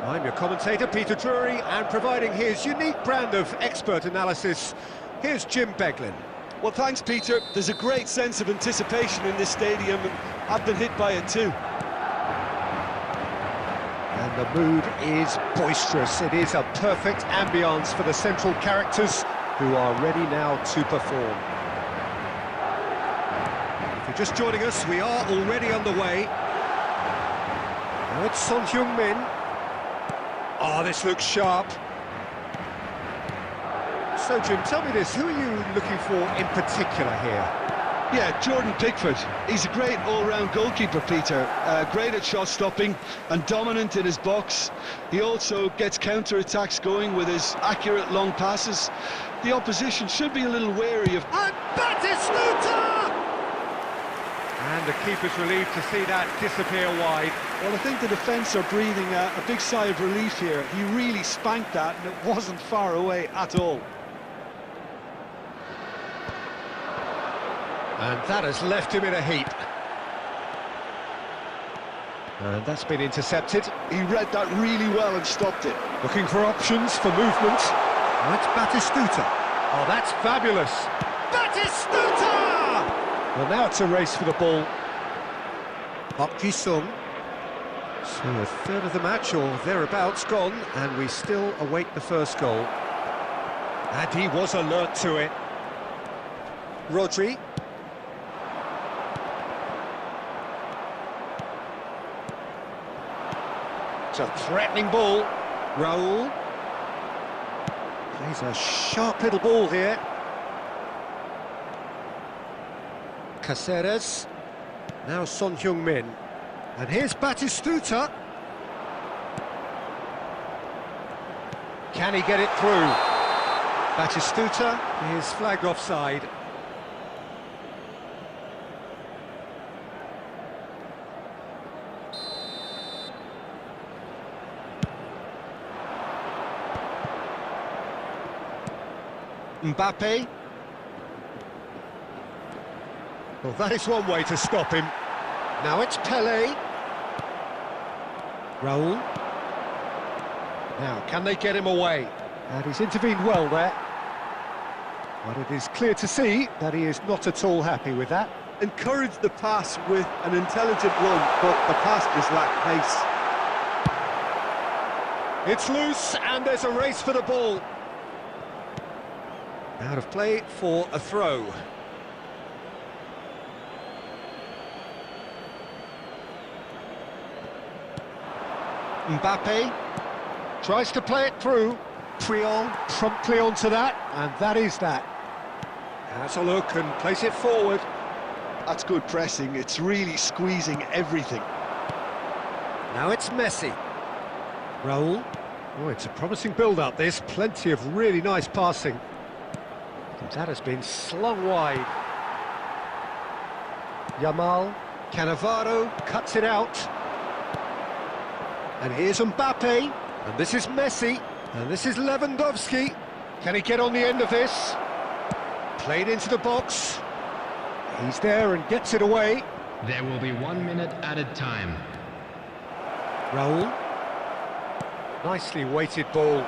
S1: I'm your commentator, Peter Drury, and providing his unique brand of expert analysis, here's Jim Beglin.
S2: Well, thanks, Peter. There's a great sense of anticipation in this stadium, and I've been hit by it too.
S1: And the mood is boisterous. It is a perfect ambience for the central characters who are ready now to perform. If you're just joining us, we are already underway. Now it's Son Heung-min. Oh, this looks sharp. So, Jim, tell me this, who are you looking for in particular here?
S2: Yeah, Jordan Pickford. He's a great all-round goalkeeper, Peter. Great at shot stopping and dominant in his box. He also gets counter-attacks going with his accurate long passes. The opposition should be a little wary of...
S1: And Batistuta! And the keeper's relieved to see that disappear wide.
S2: Well, I think the defence are breathing a big sigh of relief here. He really spanked that, and it wasn't far away at all.
S1: And that has left him in a heap. And that's been intercepted.
S2: He read that really well and stopped it.
S1: Looking for options for movement. That's Batistuta. Oh, that's fabulous. Batistuta! Well, now it's a race for the ball. Park Ji-sung. So a third of the match, or thereabouts, gone, and we still await the first goal. And he was alert to it. Rodri. It's a threatening ball. Raul. Plays a sharp little ball here. Caceres. Now Son Heung-min. And here's Batistuta. Can he get it through? Batistuta is flagged offside. Mbappe. Well, that is one way to stop him. Now it's Pelé. Raul. Now, can they get him away? And he's intervened well there. But it is clear to see that he is not at all happy with that.
S2: Encouraged the pass with an intelligent run, but the pass just lacked pace.
S1: It's loose, and there's a race for the ball. Out of play for a throw. Mbappe tries to play it through. Trion promptly onto that, and that is that. Has a look and plays it forward.
S2: That's good pressing. It's really squeezing everything.
S1: Now it's Messi. Raul. Oh, it's a promising build-up, this. Plenty of really nice passing. And that has been slung wide. Yamal. Cannavaro cuts it out. And here's Mbappe. And this is Messi. And this is Lewandowski. Can he get on the end of this? Played into the box. He's there and gets it away.
S4: There will be 1 minute added time.
S1: Raul. Nicely weighted ball.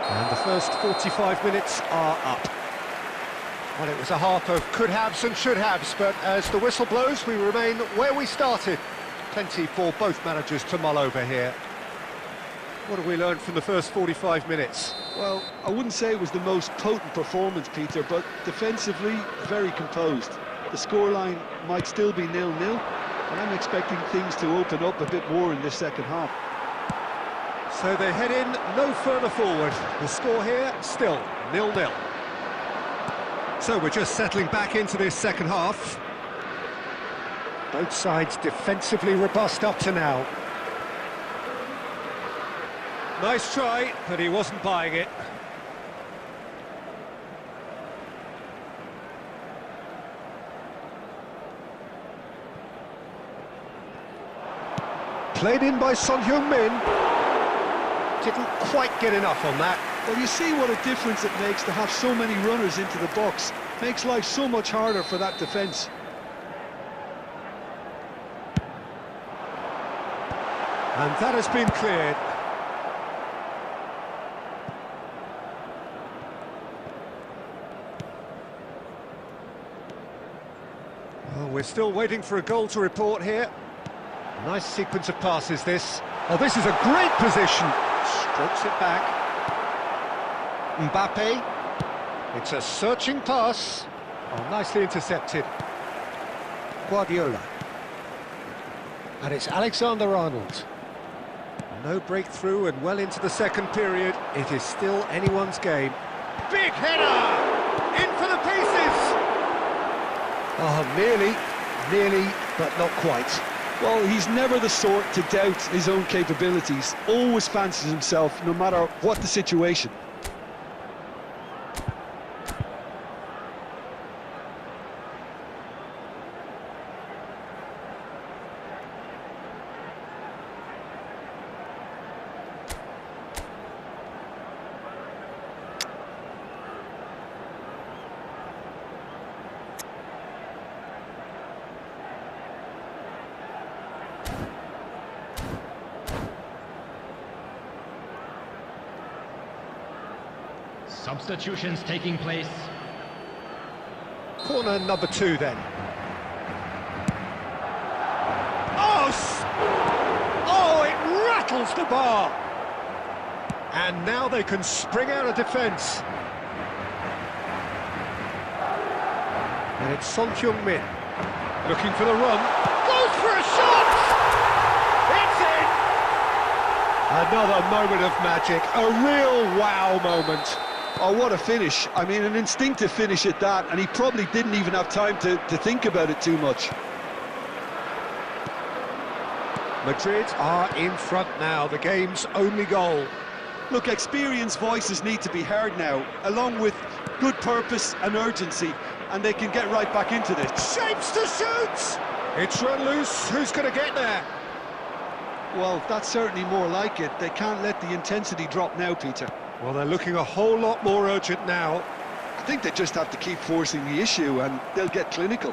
S1: And the first 45 minutes are up. Well, it was a half of could-haves and should-haves, but as the whistle blows, we remain where we started. Plenty for both managers to mull over here. What have we learned from the first 45 minutes?
S2: Well, I wouldn't say it was the most potent performance, Peter, but defensively, very composed. The scoreline might still be 0-0, and I'm expecting things to open up a bit more in this second half.
S1: So they head in no further forward. The score here, still 0-0. So we're just settling back into this second half. Both sides defensively robust up to now. Nice try, but he wasn't buying it. Played in by Son Heung-min. Didn't quite get enough on that.
S2: Well, you see what a difference it makes to have so many runners into the box. Makes life so much harder for that defence.
S1: And that has been cleared. Oh, we're still waiting for a goal to report here. Nice sequence of passes, this. Oh, this is a great position. Strokes it back. Mbappe. It's a searching pass. Oh, nicely intercepted. Guardiola. And it's Alexander-Arnold. No breakthrough and well into the second period. It is still anyone's game. Big header! In for the pieces! Oh, nearly, but not quite.
S2: Well, he's never the sort to doubt his own capabilities. Always fancies himself, no matter what the situation.
S4: Substitutions taking place.
S1: Corner number 2 then. Oh, it rattles the bar. And now they can spring out of defence. And it's Son Heung-min looking for the run. Goes for a shot! It's in! Another moment of magic, a real wow moment.
S2: Oh, what a finish. I mean, an instinctive finish at that, and he probably didn't even have time to think about it too much.
S1: Madrid are in front now, the game's only goal.
S2: Look, experienced voices need to be heard now, along with good purpose and urgency, and they can get right back into this.
S1: Shapes to shoot! It's run loose, who's going to get there?
S2: Well, that's certainly more like it. They can't let the intensity drop now, Peter.
S1: Well, they're looking a whole lot more urgent now.
S2: I think they just have to keep forcing the issue and they'll get clinical.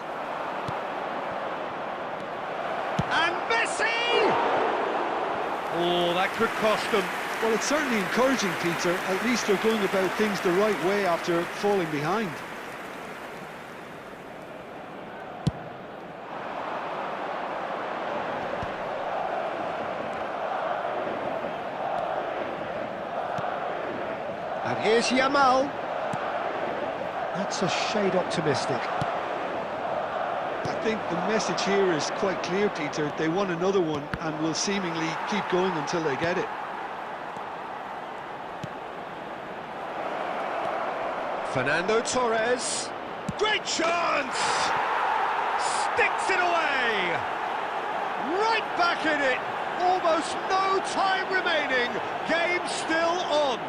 S1: And Messi! Oh, that could cost them.
S2: Well, it's certainly encouraging, Peter. At least they're going about things the right way after falling behind.
S1: And here's Yamal. That's a shade optimistic.
S2: I think the message here is quite clear, Peter. They want another one and will seemingly keep going until they get it.
S1: Fernando Torres. Great chance! Sticks it away! Right back in it! Almost no time remaining. Game still on.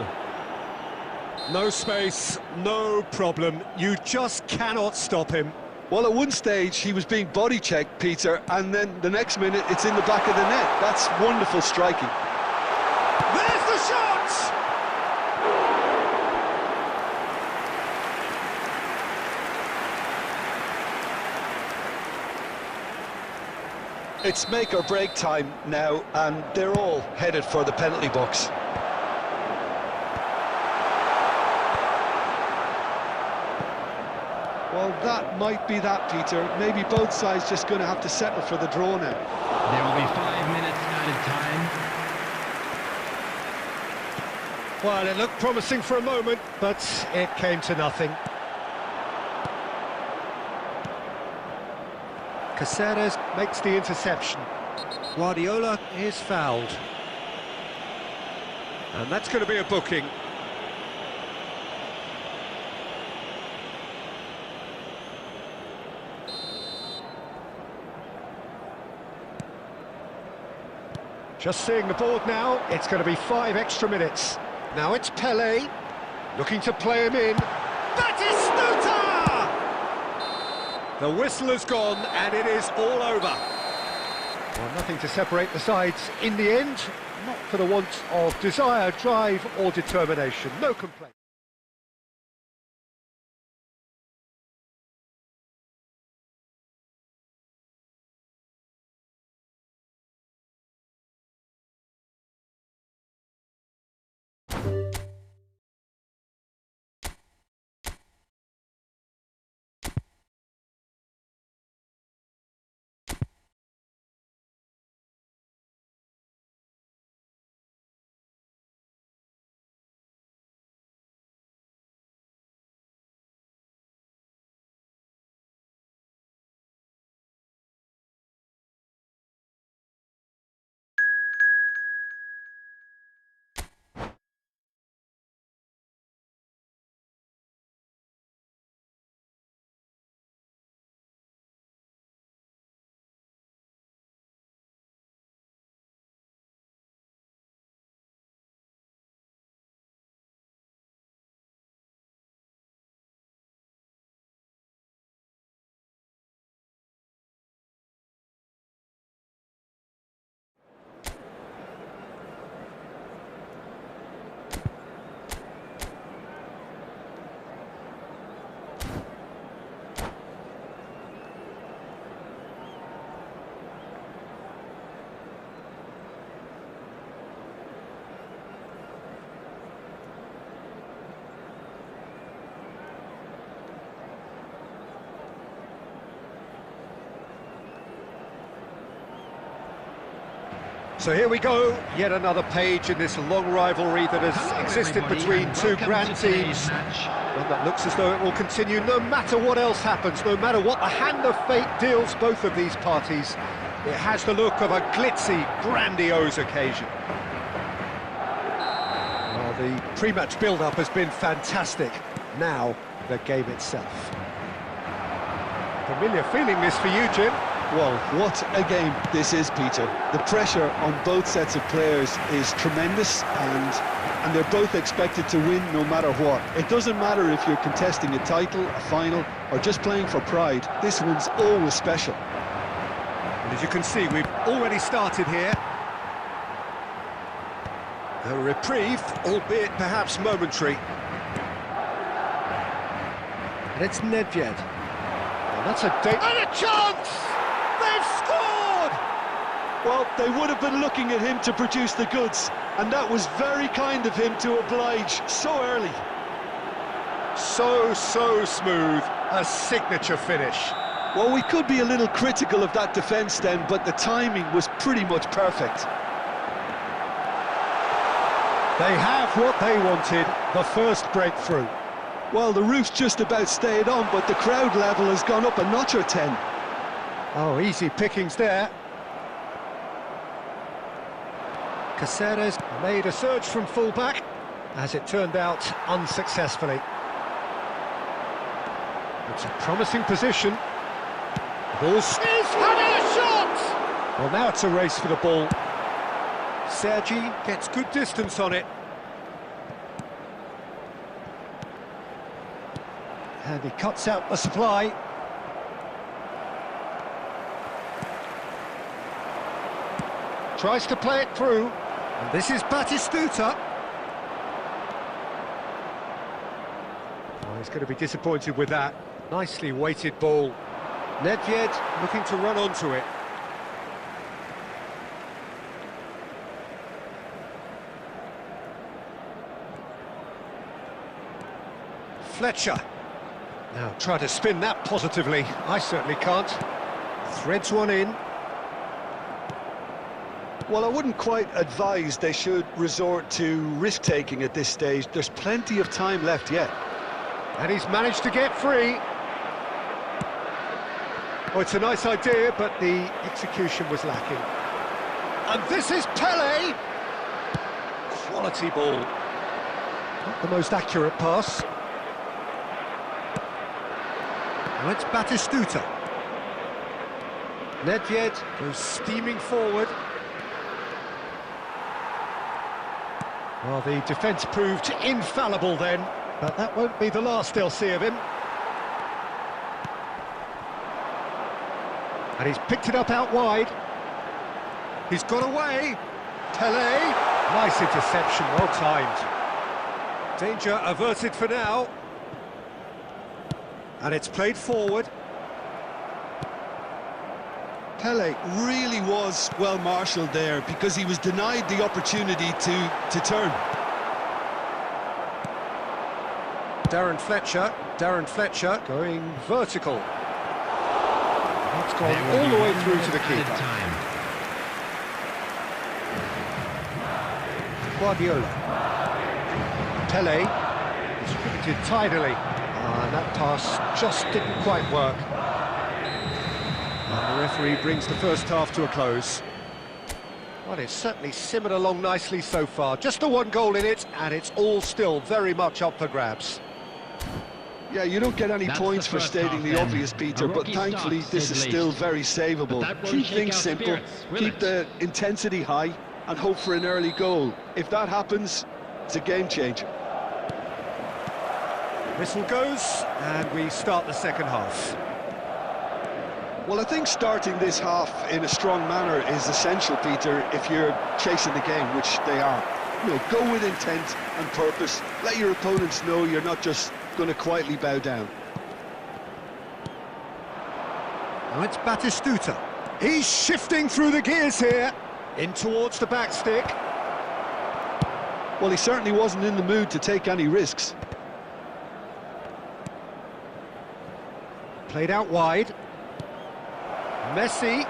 S1: No space, no problem. You just cannot stop him.
S2: Well, at one stage, he was being body-checked, Peter, and then the next minute, it's in the back of the net. That's wonderful striking.
S1: There's the shot!
S2: It's make or break time now, and they're all headed for the penalty box. Well, that might be that, Peter. Maybe both sides just going to have to settle for the draw now.
S4: There will be 5 minutes added time.
S1: Well, it looked promising for a moment, but it came to nothing. Caceres makes the interception. Guardiola is fouled. And that's going to be a booking. Just seeing the board now, it's going to be 5 extra minutes. Now it's Pelé, looking to play him in. Batistuta! The whistle has gone, and it is all over. Well, nothing to separate the sides in the end, not for the want of desire, drive or determination. No complaint. So here we go, yet another page in this long rivalry that has existed between two grand teams. One that looks as though it will continue no matter what else happens, no matter what the hand of fate deals both of these parties. It has the look of a glitzy, grandiose occasion. Well, the pre-match build-up has been fantastic. Now, the game itself. Familiar feeling this for you, Jim?
S2: Well, what a game this is, Peter. The pressure on both sets of players is tremendous, and they're both expected to win no matter what. It doesn't matter if you're contesting a title, a final, or just playing for pride. This one's always special.
S1: And as you can see, we've already started here. A reprieve, albeit perhaps momentary. And it's Nedved. Well, that's a and a chance! They've scored!
S2: Well, they would have been looking at him to produce the goods, and that was very kind of him to oblige so early.
S1: So smooth, a signature finish.
S2: Well, we could be a little critical of that defence then, but the timing was pretty much perfect.
S1: They have what they wanted, the first breakthrough.
S2: Well, the roof's just about stayed on, but the crowd level has gone up a notch or 10.
S1: Oh, easy pickings there. Caceres made a surge from full-back, as it turned out, unsuccessfully. It's a promising position. Ball's having a shot! Well, now it's a race for the ball. Sergi gets good distance on it. And he cuts out the supply. Tries to play it through, and this is Batistuta. Oh, he's going to be disappointed with that. Nicely weighted ball. Nedved looking to run onto it. Fletcher. Now try to spin that positively. I certainly can't. Threads one in.
S2: Well, I wouldn't quite advise they should resort to risk-taking at this stage. There's plenty of time left yet.
S1: And he's managed to get free. Oh, it's a nice idea, but the execution was lacking. And this is Pele! Quality ball. Not the most accurate pass. Now it's Batistuta. Nedved goes steaming forward. Well, the defence proved infallible then, but that won't be the last they'll see of him. And he's picked it up out wide. He's got away. Tele. Nice interception, well timed. Danger averted for now. And it's played forward.
S2: Pele really was well marshalled there because he was denied the opportunity to turn.
S1: Darren Fletcher going vertical. That's gone all the way through to the keeper. Guardiola. Tele, distributed tidily. And that pass just didn't quite work. And the referee brings the first half to a close. Well, it's certainly simmered along nicely so far. Just the one goal in it, and it's all still very much up for grabs.
S2: Yeah, you don't get any points for stating the obvious, Peter, but thankfully this is still very savable. Keep things simple, keep the intensity high, and hope for an early goal. If that happens, it's a game changer.
S1: Whistle goes, and we start the second half.
S2: Well, I think starting this half in a strong manner is essential, Peter, if you're chasing the game, which they are. You know, go with intent and purpose. Let your opponents know you're not just going to quietly bow down.
S1: Now it's Batistuta. He's shifting through the gears here, in towards the back stick.
S2: Well, he certainly wasn't in the mood to take any risks.
S1: Played out wide. Messi.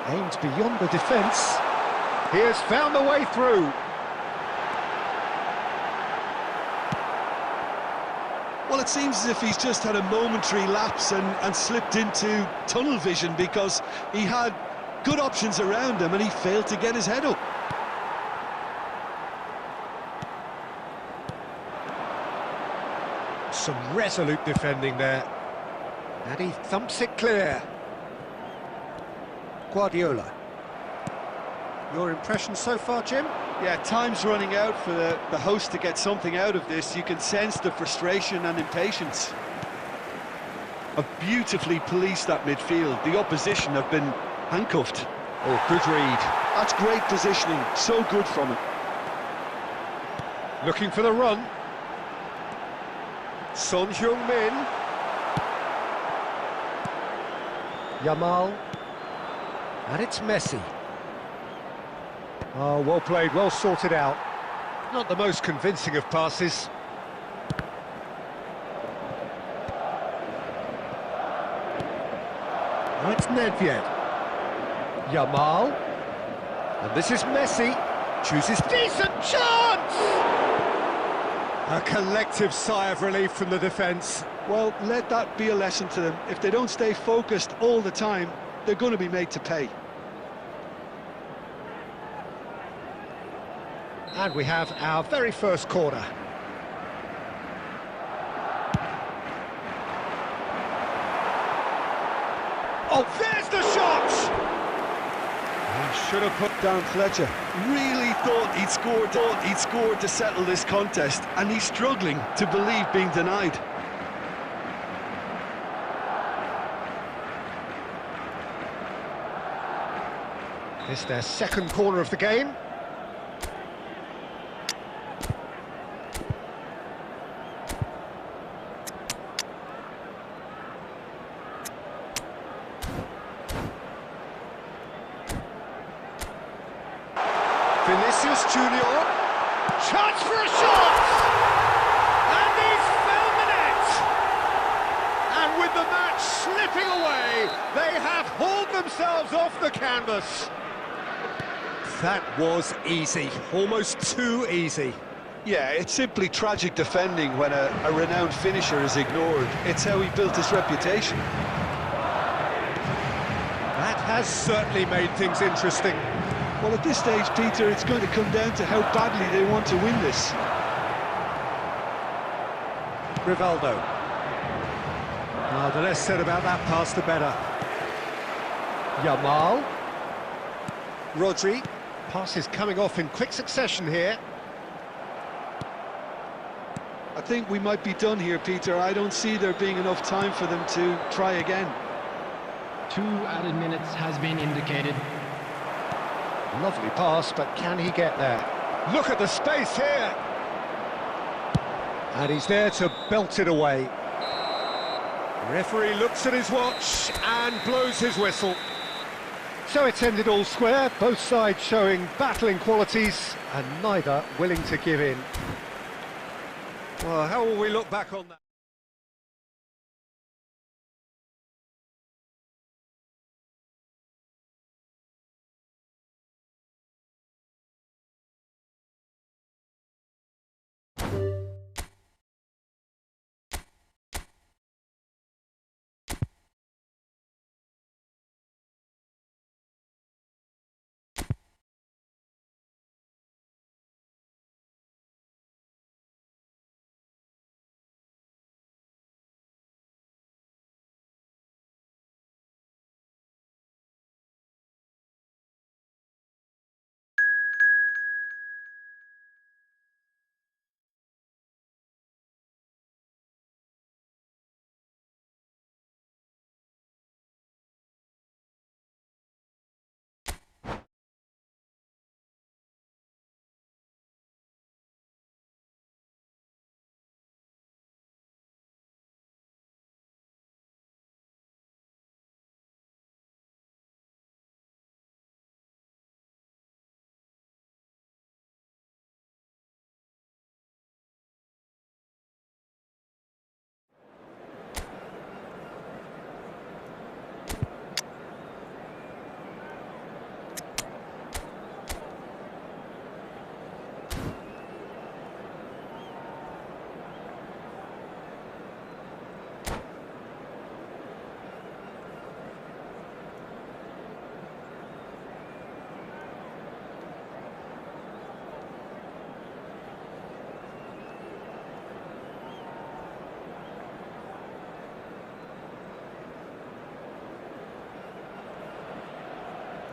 S1: Aims beyond the defence. He has found the way through.
S2: Well, it seems as if he's just had a momentary lapse and slipped into tunnel vision because he had good options around him and he failed to get his head up.
S1: Some resolute defending there. And he thumps it clear. Guardiola. Your impression so far, Jim?
S2: Yeah, time's running out for the host to get something out of this. You can sense the frustration and impatience. Have beautifully policed that midfield. The opposition have been handcuffed.
S1: Oh, good read.
S2: That's great positioning. So good from him.
S1: Looking for the run. Son Heung-min. Yamal. And it's Messi. Oh, well played, well sorted out. Not the most convincing of passes. Now it's Nedved. Yamal. And this is Messi. Chooses decent chance! A collective sigh of relief from the defence.
S2: Well, let that be a lesson to them. If they don't stay focused all the time, they're going to be made to pay.
S1: And we have our very first corner. Oh, there's the shot! He should have put
S2: down Fletcher. Really thought he'd scored to settle this contest, and he's struggling to believe being denied.
S1: It's their second corner of the game. Vinicius Junior, chance for a shot, and he's found the net. And with the match slipping away, they have hauled themselves off the canvas. That was easy, almost too easy.
S2: Yeah, it's simply tragic defending when a renowned finisher is ignored. It's how he built his reputation.
S1: That has certainly made things interesting.
S2: Well, at this stage, Peter, it's going to come down to how badly they want to win this.
S1: Rivaldo. The less said about that pass, the better. Yamal. Rodri. Passes coming off in quick succession here.
S2: I think we might be done here, Peter. I don't see there being enough time for them to try again.
S4: 2 added minutes has been indicated.
S1: Lovely pass, but can he get there? Look at the space here! And he's there to belt it away. The referee looks at his watch and blows his whistle. So it's ended all square, both sides showing battling qualities and neither willing to give in. Well, how will we look back on that?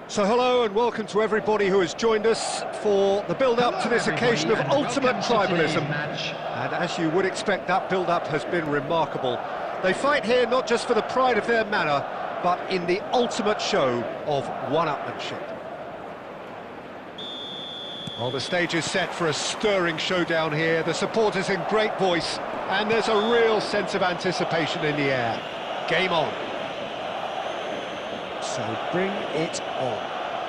S1: So hello and welcome to everybody who has joined us for the build-up to this occasion of ultimate tribalism. And as you would expect, that build-up has been remarkable. They fight here not just for the pride of their manor, but in the ultimate show of one-upmanship. Well, the stage is set for a stirring showdown here. The supporters in great voice, and there's a real sense of anticipation in the air. Game on. So bring it on.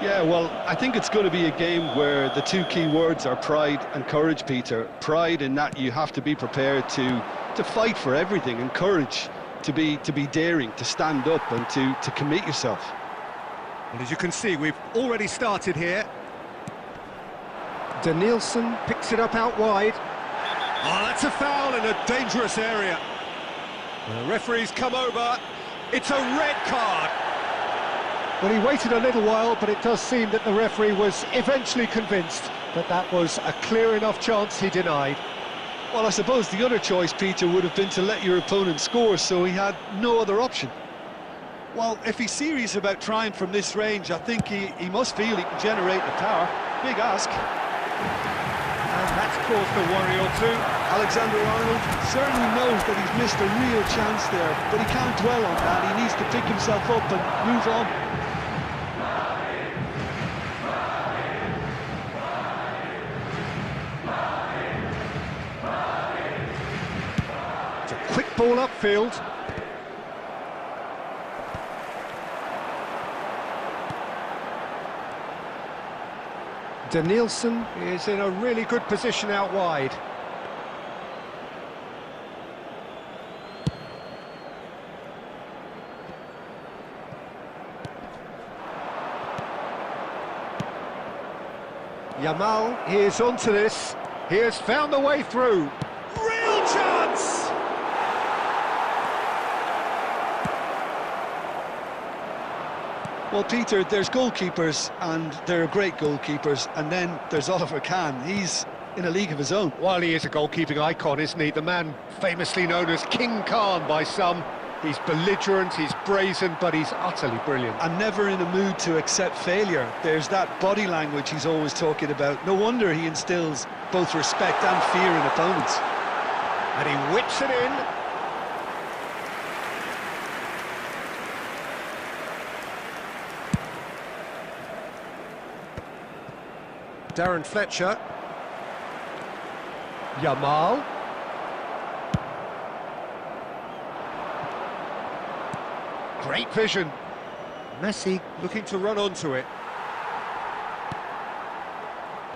S2: Yeah, well, I think it's going to be a game where the two key words are pride and courage, Peter. Pride in that you have to be prepared to fight for everything, and courage to be daring, to stand up and to commit yourself.
S1: And as you can see, we've already started here. Danielson picks it up out wide. Oh, that's a foul in a dangerous area. The referee's come over. It's a red card. Well, he waited a little while, but it does seem that the referee was eventually convinced that that was a clear enough chance he denied.
S2: Well, I suppose the other choice, Peter, would have been to let your opponent score, so he had no other option.
S5: Well, if he's serious about trying from this range, I think he must feel he can generate the power. Big ask.
S1: And that's caused a worry or two.
S2: Alexander-Arnold certainly knows that he's missed a real chance there, but he can't dwell on that. He needs to pick himself up and move on.
S1: It's a quick ball upfield. Danielson is in a really good position out wide. Yamal is onto this. He has found the way through. Real chance!
S2: Well, Peter, there's goalkeepers, and there are great goalkeepers, and then there's Oliver Kahn. He's in a league of his own.
S1: While he is a goalkeeping icon, isn't he? The man famously known as King Khan by some. He's belligerent, he's brazen, but he's utterly brilliant.
S2: And never in a mood to accept failure. There's that body language he's always talking about. No wonder he instills both respect and fear in opponents.
S1: And he whips it in. Darren Fletcher. Yamal. Great vision. Messi looking to run onto it.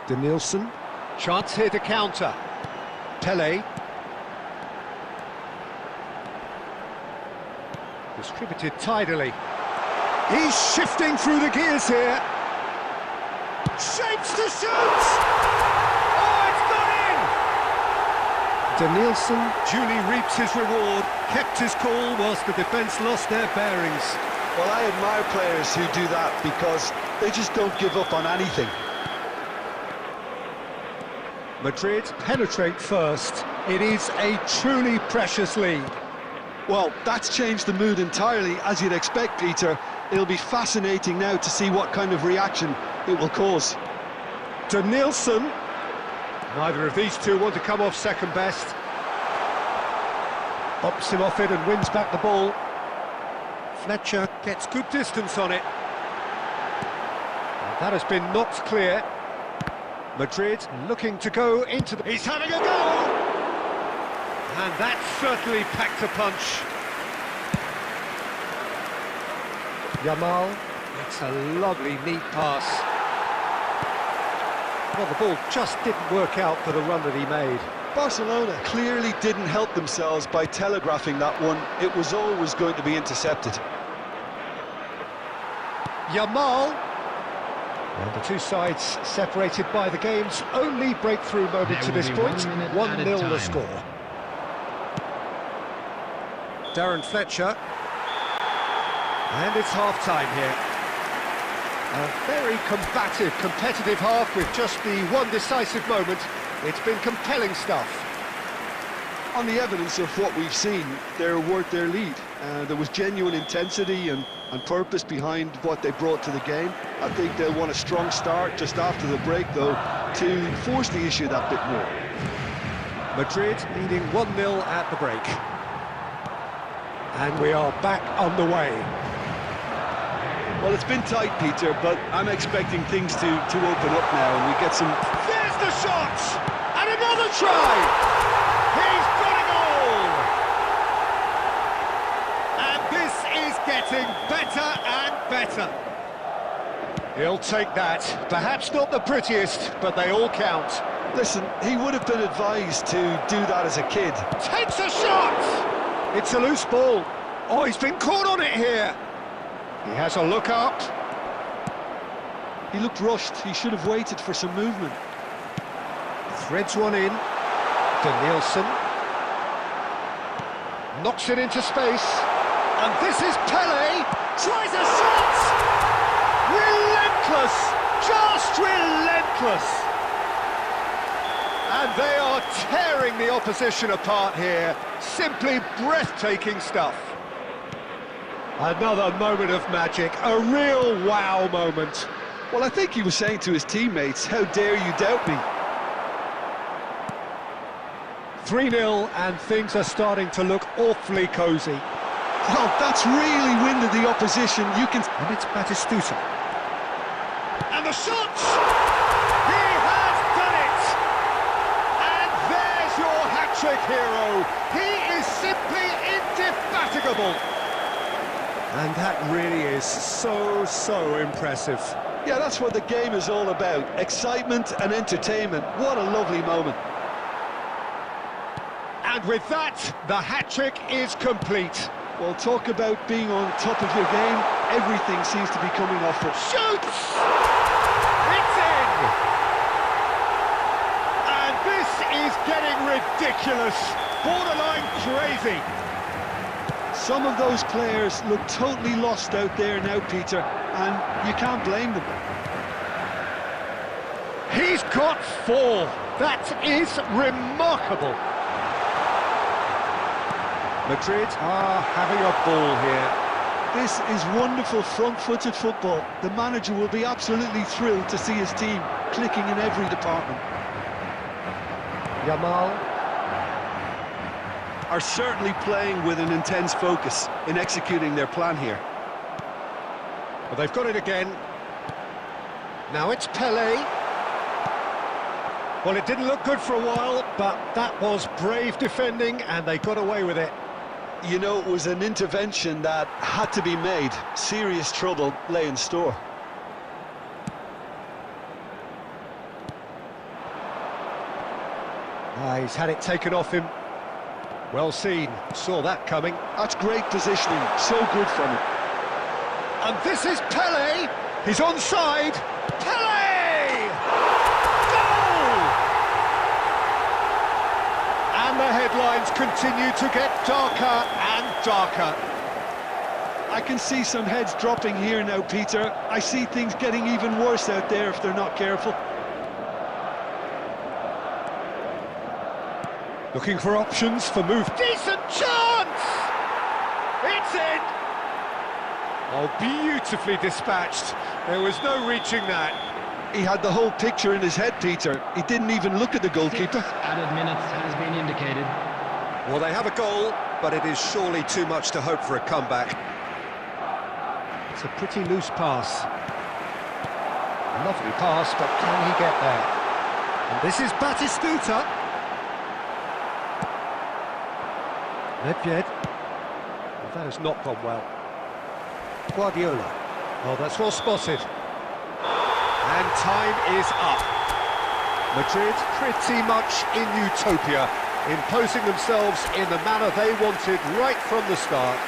S1: Denilson. Chance here to counter. Pele. Distributed tidily. He's shifting through the gears here. Shapes to shoot! Oh, it's gone in! Denilson duly reaps his reward, kept his cool whilst the defence lost their bearings.
S2: Well, I admire players who do that because they just don't give up on anything.
S1: Madrid penetrate first. It is a truly precious lead.
S2: Well, that's changed the mood entirely, as you'd expect, Peter. It'll be fascinating now to see what kind of reaction it will cause.
S1: Denilson. Neither of these two want to come off second best. Bops him off it and wins back the ball. Fletcher gets good distance on it. And that has been knocked clear. Madrid looking to go into the... He's having a go! And that certainly packed a punch. Yamal, it's a lovely, neat pass. Well, the ball just didn't work out for the run that he made.
S2: Barcelona clearly didn't help themselves by telegraphing that one. It was always going to be intercepted.
S1: Yamal. And the two sides separated by the game's only breakthrough moment to this point. 1-0 the score. Darren Fletcher. And it's half-time here. A very combative, competitive half with just the one decisive moment. It's been compelling stuff.
S2: On the evidence of what we've seen, they're worth their lead. There was genuine intensity and purpose behind what they brought to the game. I think they'll want a strong start just after the break, though, to force the issue that bit more.
S1: Madrid leading 1-0 at the break. And we are back on the way.
S2: Well, it's been tight, Peter, but I'm expecting things to open up now, and we get some...
S1: There's the shot! And another try! He's got it all! And this is getting better and better. He'll take that. Perhaps not the prettiest, but they all count.
S2: Listen, he would have been advised to do that as a kid.
S1: Takes a shot! It's a loose ball. Oh, he's been caught on it here. He has a look up.
S2: He looked rushed. He should have waited for some movement.
S1: Threads one in. Denilson. Knocks it into space. And this is Pele. Tries a shot! Relentless! Just relentless! And they are tearing the opposition apart here. Simply breathtaking stuff. Another moment of magic, a real wow moment.
S2: Well, I think he was saying to his teammates, how dare you doubt me?
S1: 3-0 and things are starting to look awfully cosy.
S2: Well, that's really winded the opposition. You can...
S1: And it's Batistuta. And the shot! He has done it! And there's your hat-trick hero. He is simply indefatigable. And that really is so impressive.
S2: Yeah, that's what the game is all about. Excitement and entertainment. What a lovely moment.
S1: And with that, the hat-trick is complete.
S2: Well, talk about being on top of your game. Everything seems to be coming off it.
S1: Shoots! It's in! And this is getting ridiculous. Borderline crazy.
S2: Some of those players look totally lost out there now, Peter, and you can't blame them.
S1: He's got 4. That is remarkable. Madrid are having a ball here.
S2: This is wonderful front-footed football. The manager will be absolutely thrilled to see his team clicking in every department.
S1: Yamal.
S2: Are certainly playing with an intense focus in executing their plan here.
S1: Well, they've got it again. Now it's Pele. Well, it didn't look good for a while, but that was brave defending, and they got away with it.
S2: You know, it was an intervention that had to be made. Serious trouble lay in store.
S1: He's had it taken off him. Well seen, saw that coming.
S2: That's great positioning, so good from him.
S1: And this is Pele! He's onside! Pele! Goal! And the headlines continue to get darker and darker.
S2: I can see some heads dropping here now, Peter. I see things getting even worse out there if they're not careful.
S1: Looking for options for move. Decent chance! It's in! Oh, beautifully dispatched. There was no reaching that.
S2: He had the whole picture in his head, Peter. He didn't even look at the goalkeeper.
S4: 6 added minutes has been indicated.
S1: Well, they have a goal, but it is surely too much to hope for a comeback. It's a pretty loose pass. A lovely pass, but can he get there? And this is Batistuta. Nedved. Well, that has not gone well. Guardiola. Oh, that's well spotted. And time is up. Madrid pretty much in utopia, imposing themselves in the manner they wanted right from the start.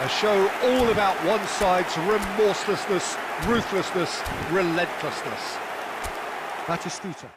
S1: A show all about one side's remorselessness, ruthlessness, relentlessness. Batistuta.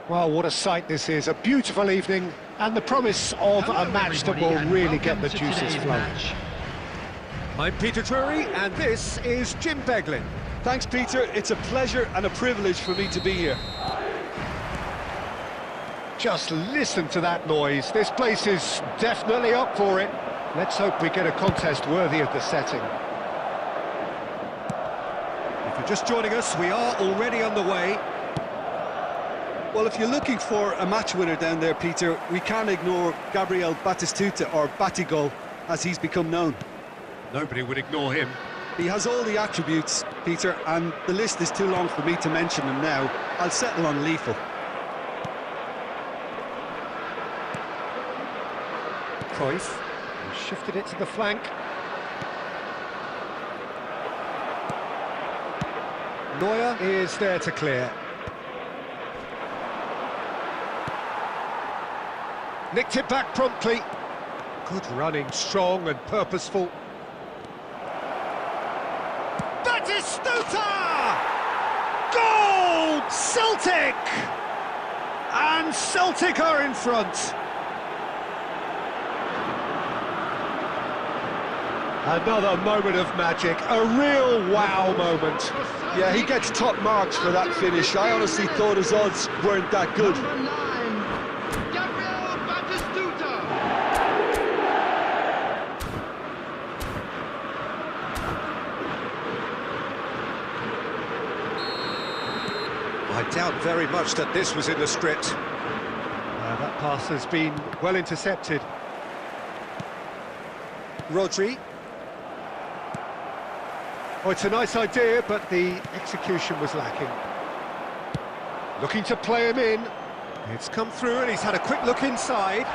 S1: Well, what a sight this is. A beautiful evening and the promise of
S4: Hello,
S1: a match that
S4: everybody,
S1: will
S4: and
S1: really get the
S4: welcome to
S1: juices
S4: today's
S1: flowing.
S4: match.
S1: I'm Peter Drury and this is Jim Beglin.
S2: Thanks, Peter. It's a pleasure and a privilege for me to be here.
S1: Just listen to that noise. This place is definitely up for it. Let's hope we get a contest worthy of the setting. If you're just joining us, we are already on the way.
S2: Well, if you're looking for a match winner down there, Peter, we can't ignore Gabriel Batistuta, or Batigol, as he's become known.
S1: Nobody would ignore him.
S2: He has all the attributes, Peter, and the list is too long for me to mention them now. I'll settle on lethal.
S1: Cruyff, he shifted it to the flank. Neuer is there to clear. Nicked it back promptly. Good running, strong and purposeful. Batistuta! Goal! Celtic! And Celtic are in front. Another moment of magic, a real wow moment.
S2: Yeah, he gets top marks for that finish. I honestly thought his odds weren't that good.
S4: Number 9, Gabriel Batistuta.
S1: I doubt very much that this was in the script. That pass has been well intercepted. Rodri. Oh, it's a nice idea, but the execution was lacking. Looking to play him in. It's come through and he's had a quick look inside.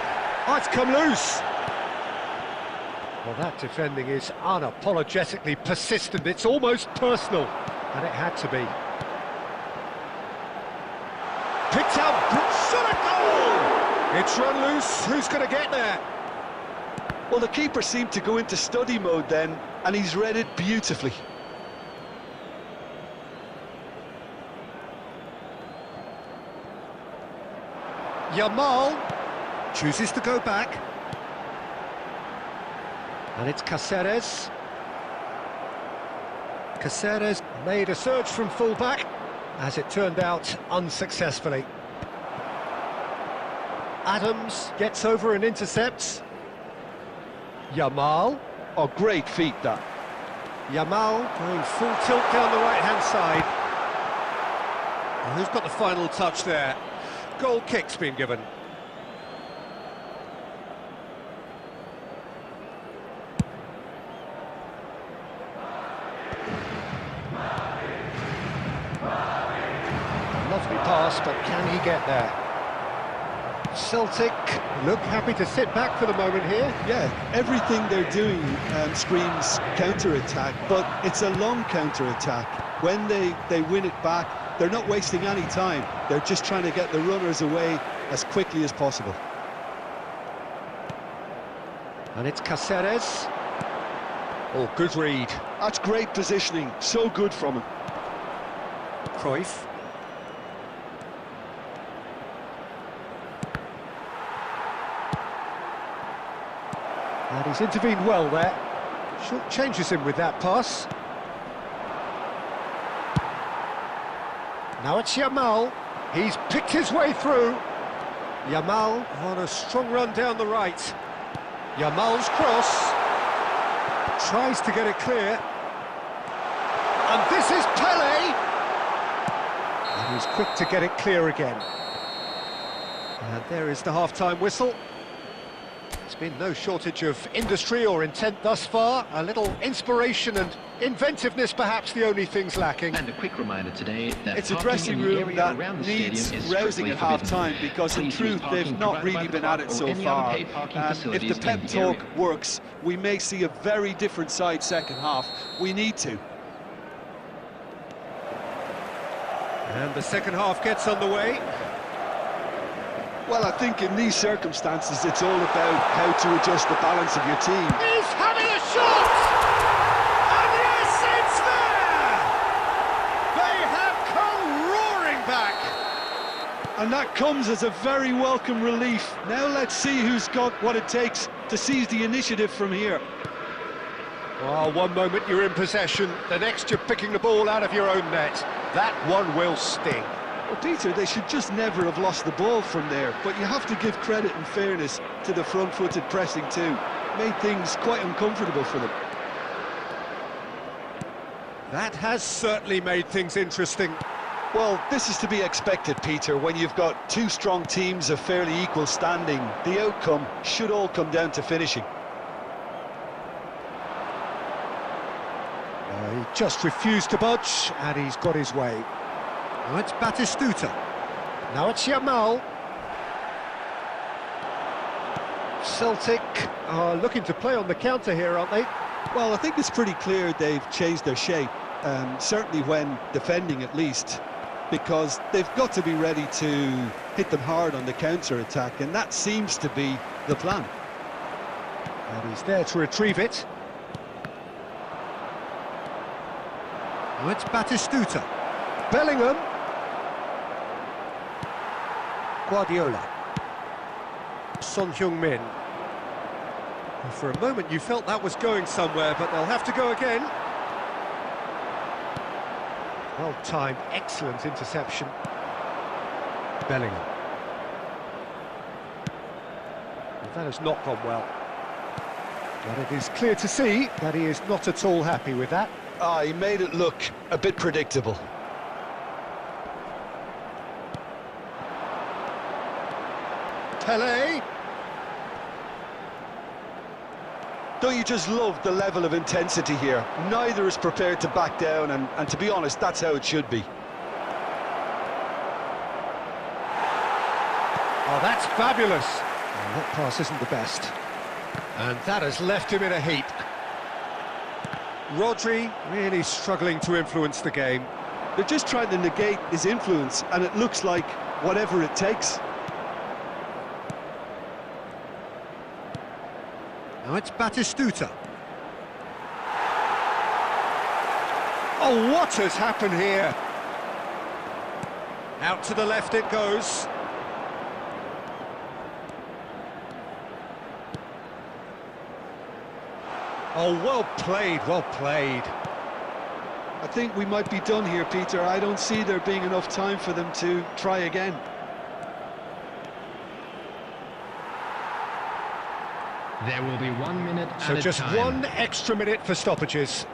S1: Oh, it's come loose. Well, that defending is unapologetically persistent. It's almost personal, and it had to be. Picked up, shot a goal! It's run loose, who's going to get there?
S2: Well, the keeper seemed to go into study mode then, and he's read it beautifully.
S1: Yamal chooses to go back. And it's Caceres. Caceres made a surge from full-back, as it turned out, unsuccessfully. Adams gets over and intercepts. Yamal.
S2: Oh, great feat, that.
S1: Yamal going full tilt down the right-hand side. And who's got the final touch there? Goal kick's been given. Lovely pass, but can he get there? Celtic look happy to sit back for the moment here.
S2: Yeah, everything they're doing screams counter-attack, but it's a long counter-attack. When they win it back, they're not wasting any time. They're just trying to get the runners away as quickly as possible.
S1: And it's Caceres. Oh, good read.
S2: That's great positioning, so good from him.
S1: Cruyff. And he's intervened well there. Short changes him with that pass. Now it's Yamal. He's picked his way through. Yamal on a strong run down the right. Yamal's cross. Tries to get it clear. And this is Pele. And he's quick to get it clear again. And there is the half-time whistle. There's been no shortage of industry or intent thus far. A little inspiration and inventiveness, perhaps the only things lacking.
S3: And a quick reminder today that
S2: it's a dressing room that needs rousing at half-time, because in truth they've not really been at it so far. If the pep talk works, we may see a very different side second half. We need to.
S1: And the second half gets underway.
S2: Well, I think in these circumstances it's all about how to adjust the balance of your team.
S1: He's having a shot! And yes, it's there! They have come roaring back!
S2: And that comes as a very welcome relief. Now let's see who's got what it takes to seize the initiative from here.
S1: Well, one moment you're in possession, the next you're picking the ball out of your own net. That one will sting.
S2: Well, Peter, they should just never have lost the ball from there, but you have to give credit and fairness to the front-footed pressing too. Made things quite uncomfortable for them.
S1: That has certainly made things interesting.
S2: Well, this is to be expected, Peter. When you've got two strong teams of fairly equal standing, the outcome should all come down to finishing.
S1: He just refused to budge, and he's got his way. Now it's Batistuta. Now it's Yamal. Celtic are looking to play on the counter here, aren't they?
S2: Well, I think it's pretty clear they've changed their shape, certainly when defending at least, because they've got to be ready to hit them hard on the counter-attack, and that seems to be the plan.
S1: And he's there to retrieve it. Now it's Batistuta. Bellingham. Guardiola. Son Heung-min. For a moment you felt that was going somewhere, but they'll have to go again. Well-timed, excellent interception. Bellingham. Well, that has not gone well. But it is clear to see that he is not at all happy with that.
S2: He made it look a bit predictable.
S1: Pele.
S2: Don't you just love the level of intensity here? Neither is prepared to back down, and to be honest, that's how it should be.
S1: Oh, that's fabulous. And that pass isn't the best. And that has left him in a heap. Rodri really struggling to influence the game.
S2: They're just trying to negate his influence, and it looks like whatever it takes.
S1: Now it's Batistuta. Oh, what has happened here? Out to the left it goes. Oh, well played, well played.
S2: I think we might be done here, Peter. I don't see there being enough time for them to try again.
S4: There will be 1 minute at a time.
S1: So just 1 extra minute for stoppages.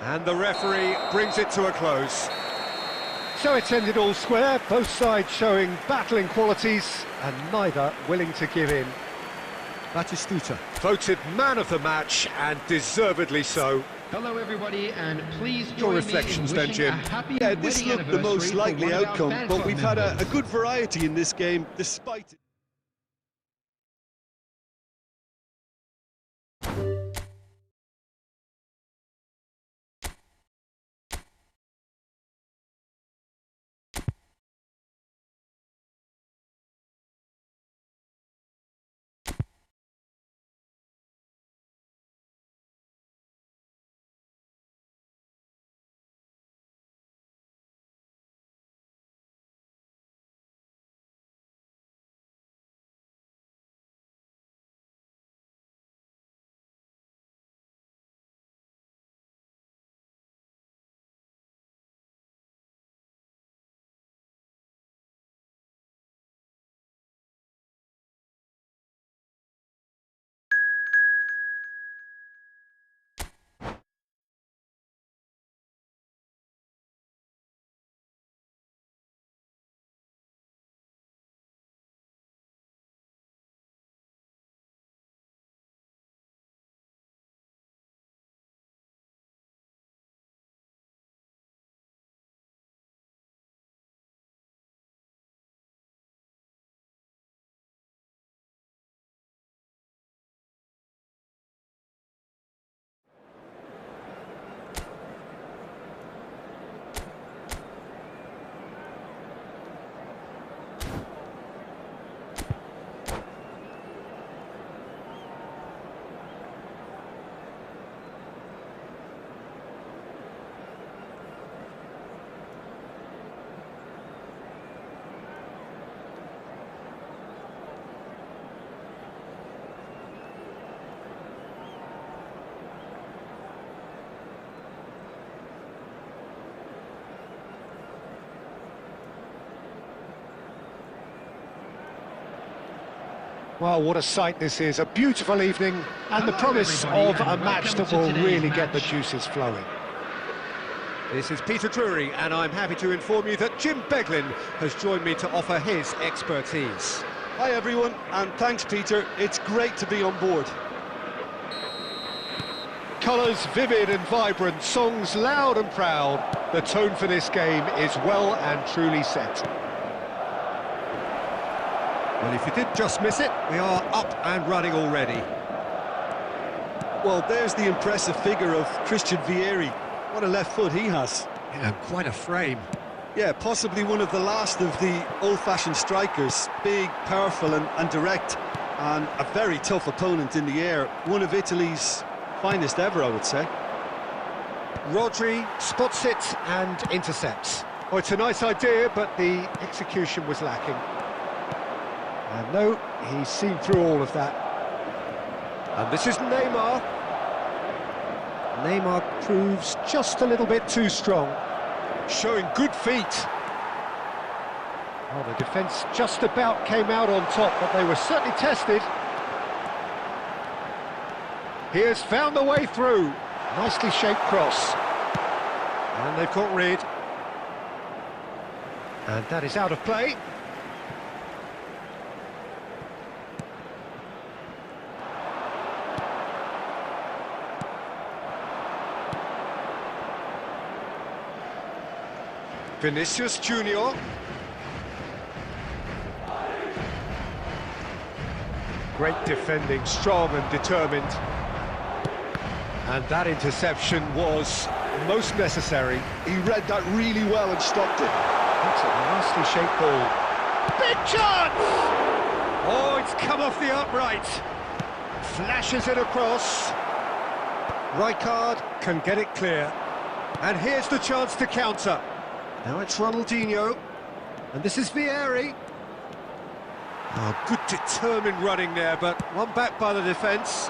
S1: And the referee brings it to a close. So it's ended all square, both sides showing battling qualities and neither willing to give in. Batistuta, voted man of the match, and deservedly so.
S4: Hello everybody, and please
S1: Your
S4: join
S1: reflections
S4: me in
S1: then,
S4: wishing
S1: Jim.
S4: a happy
S2: Yeah, this
S4: wedding
S2: looked the most
S4: anniversary
S2: likely
S4: for one of our
S2: outcome,
S4: fan
S2: but
S4: club
S2: we've had a
S4: members.
S2: good variety in this game, despite...
S1: Well, what a sight this is. A beautiful evening and the promise of a match that will really get the juices flowing. This is Peter Drury, and I'm happy to inform you that Jim Beglin has joined me to offer his expertise.
S5: Hi everyone, and thanks Peter, it's great to be on board.
S1: Colours vivid and vibrant, songs loud and proud. The tone for this game is well and truly set. Well, if you did just miss it, we are up and running already.
S5: Well, there's the impressive figure of Christian Vieri. What a left foot he has.
S1: Yeah, quite a frame.
S5: Yeah, possibly one of the last of the old-fashioned strikers. Big, powerful and direct, and a very tough opponent in the air. One of Italy's finest ever, I would say.
S1: Rodri spots it and intercepts. Oh, it's a nice idea, but the execution was lacking. And no, he's seen through all of that. And this is Neymar. Neymar proves just a little bit too strong. Showing good feet. Oh, the defence just about came out on top, but they were certainly tested. He has found the way through. Nicely shaped cross. And they've got rid. And that is out of play. Vinicius Junior. Great defending, strong and determined. And that interception was most necessary.
S5: He read that really well and stopped it.
S1: That's a nicely shaped ball. Big chance! Oh, it's come off the upright. Flashes it across. Rijkaard can get it clear. And here's the chance to counter. Now it's Ronaldinho. And this is Vieri. Oh, good determined running there, but one back by the defence.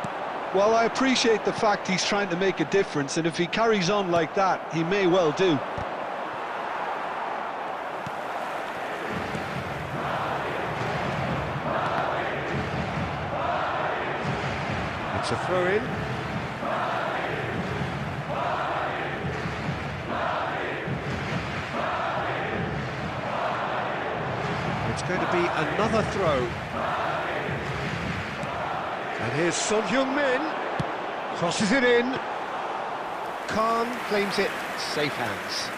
S5: Well, I appreciate the fact he's trying to make a difference, and if he carries on like that, he may well do.
S1: It's a throw-in. It's going to be another throw. And here's Son Heung-min. Crosses it in. Khan claims it. Safe hands.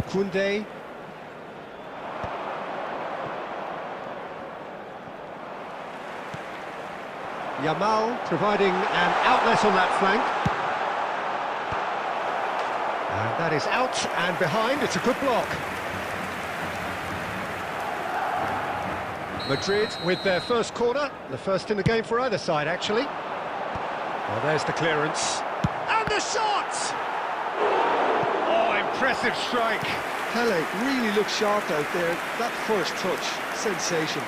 S1: Koundé. Yamal providing an outlet on that flank. And that is out and behind. It's a good block. Madrid with their first corner, the first in the game for either side, actually. Well, there's the clearance. And the shot! Oh, impressive strike.
S5: Pele really looks sharp out there. That first touch, sensation.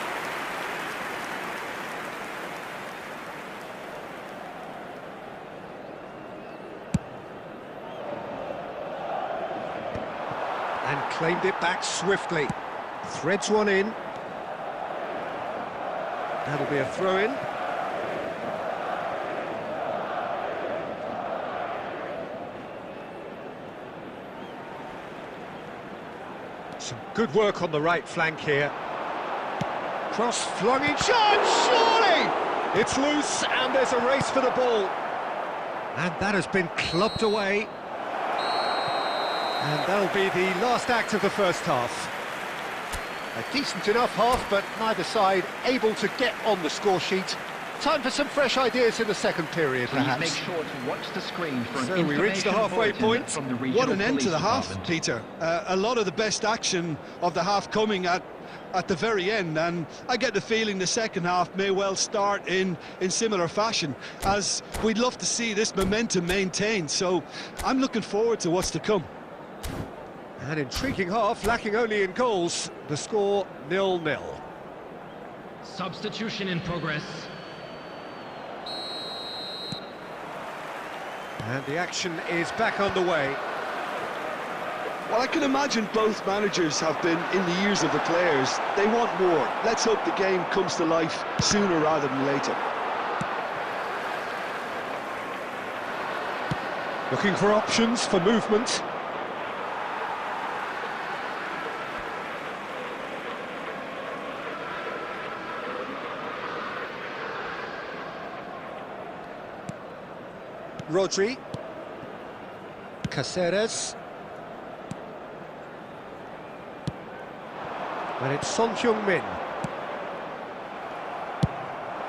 S1: And claimed it back swiftly. Threads one in. That'll be a throw-in. Some good work on the right flank here. Cross flung in, shot, surely! It's loose and there's a race for the ball. And that has been clubbed away. And that'll be the last act of the first half. A decent enough half, but neither side able to get on the score sheet. Time for some fresh ideas in the second period, perhaps.
S3: Please make sure to watch the screen for an
S1: So we reached the halfway point.
S3: from the regional
S5: What an end to the
S3: police
S5: half,
S3: department.
S5: Peter. A lot of the best action of the half coming at the very end, and I get the feeling the second half may well start in similar fashion, as we'd love to see this momentum maintained. So I'm looking forward to what's to come.
S1: An intriguing half, lacking only in goals. The score 0-0.
S4: Substitution in progress.
S1: And the action is back underway.
S5: Well, I can imagine both managers have been in the ears of the players. They want more. Let's hope the game comes to life sooner rather than later.
S1: Looking for options for movement. Rodri. Caceres. And it's Son Heung-min.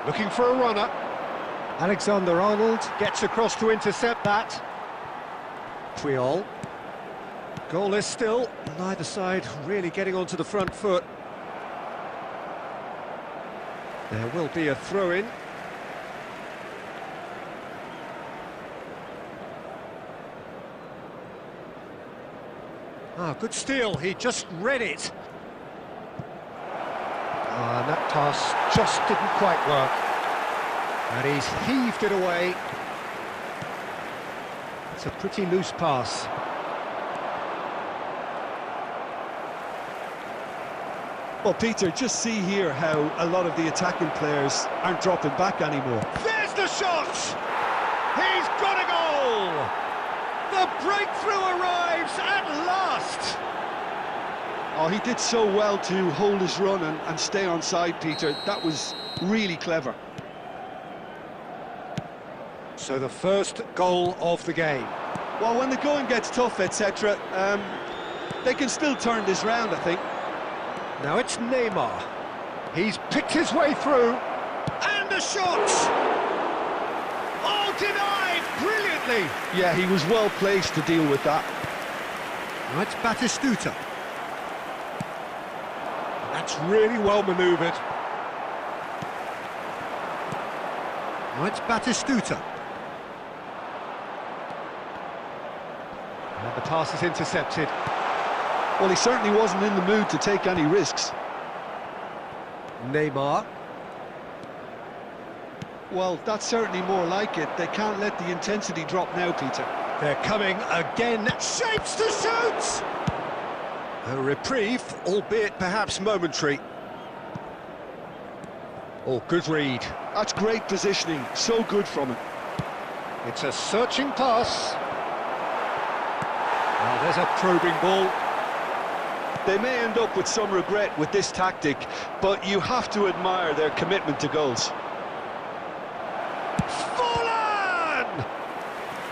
S1: Looking for a runner. Alexander-Arnold gets across to intercept that. Puyol. Goalless still, neither side really getting onto the front foot. There will be a throw-in. Ah, good steal, he just read it. And that pass just didn't quite work. And he's heaved it away. It's a pretty loose pass.
S5: Well, Peter, just see here how a lot of the attacking players aren't dropping back anymore.
S1: There's the shot! He's got a goal! The breakthrough arrives at last!
S5: Oh, he did so well to hold his run and stay on side, Peter. That was really clever.
S1: So the first goal of the game.
S5: Well, when the going gets tough, etc., they can still turn this round, I think.
S1: Now it's Neymar. He's picked his way through. And the shot! Oh, denied brilliantly!
S5: Yeah, he was well placed to deal with that.
S1: Now it's Batistuta. That's really well manoeuvred. Now it's Batistuta. And the pass is intercepted.
S5: Well, he certainly wasn't in the mood to take any risks.
S1: Neymar.
S5: Well, that's certainly more like it. They can't let the intensity drop now, Peter.
S1: They're coming again. Shapes to shoot! A reprieve, albeit perhaps momentary. Oh, good read.
S5: That's great positioning. So good from him.
S1: It's a searching pass. Well, there's a probing ball.
S5: They may end up with some regret with this tactic, but you have to admire their commitment to goals.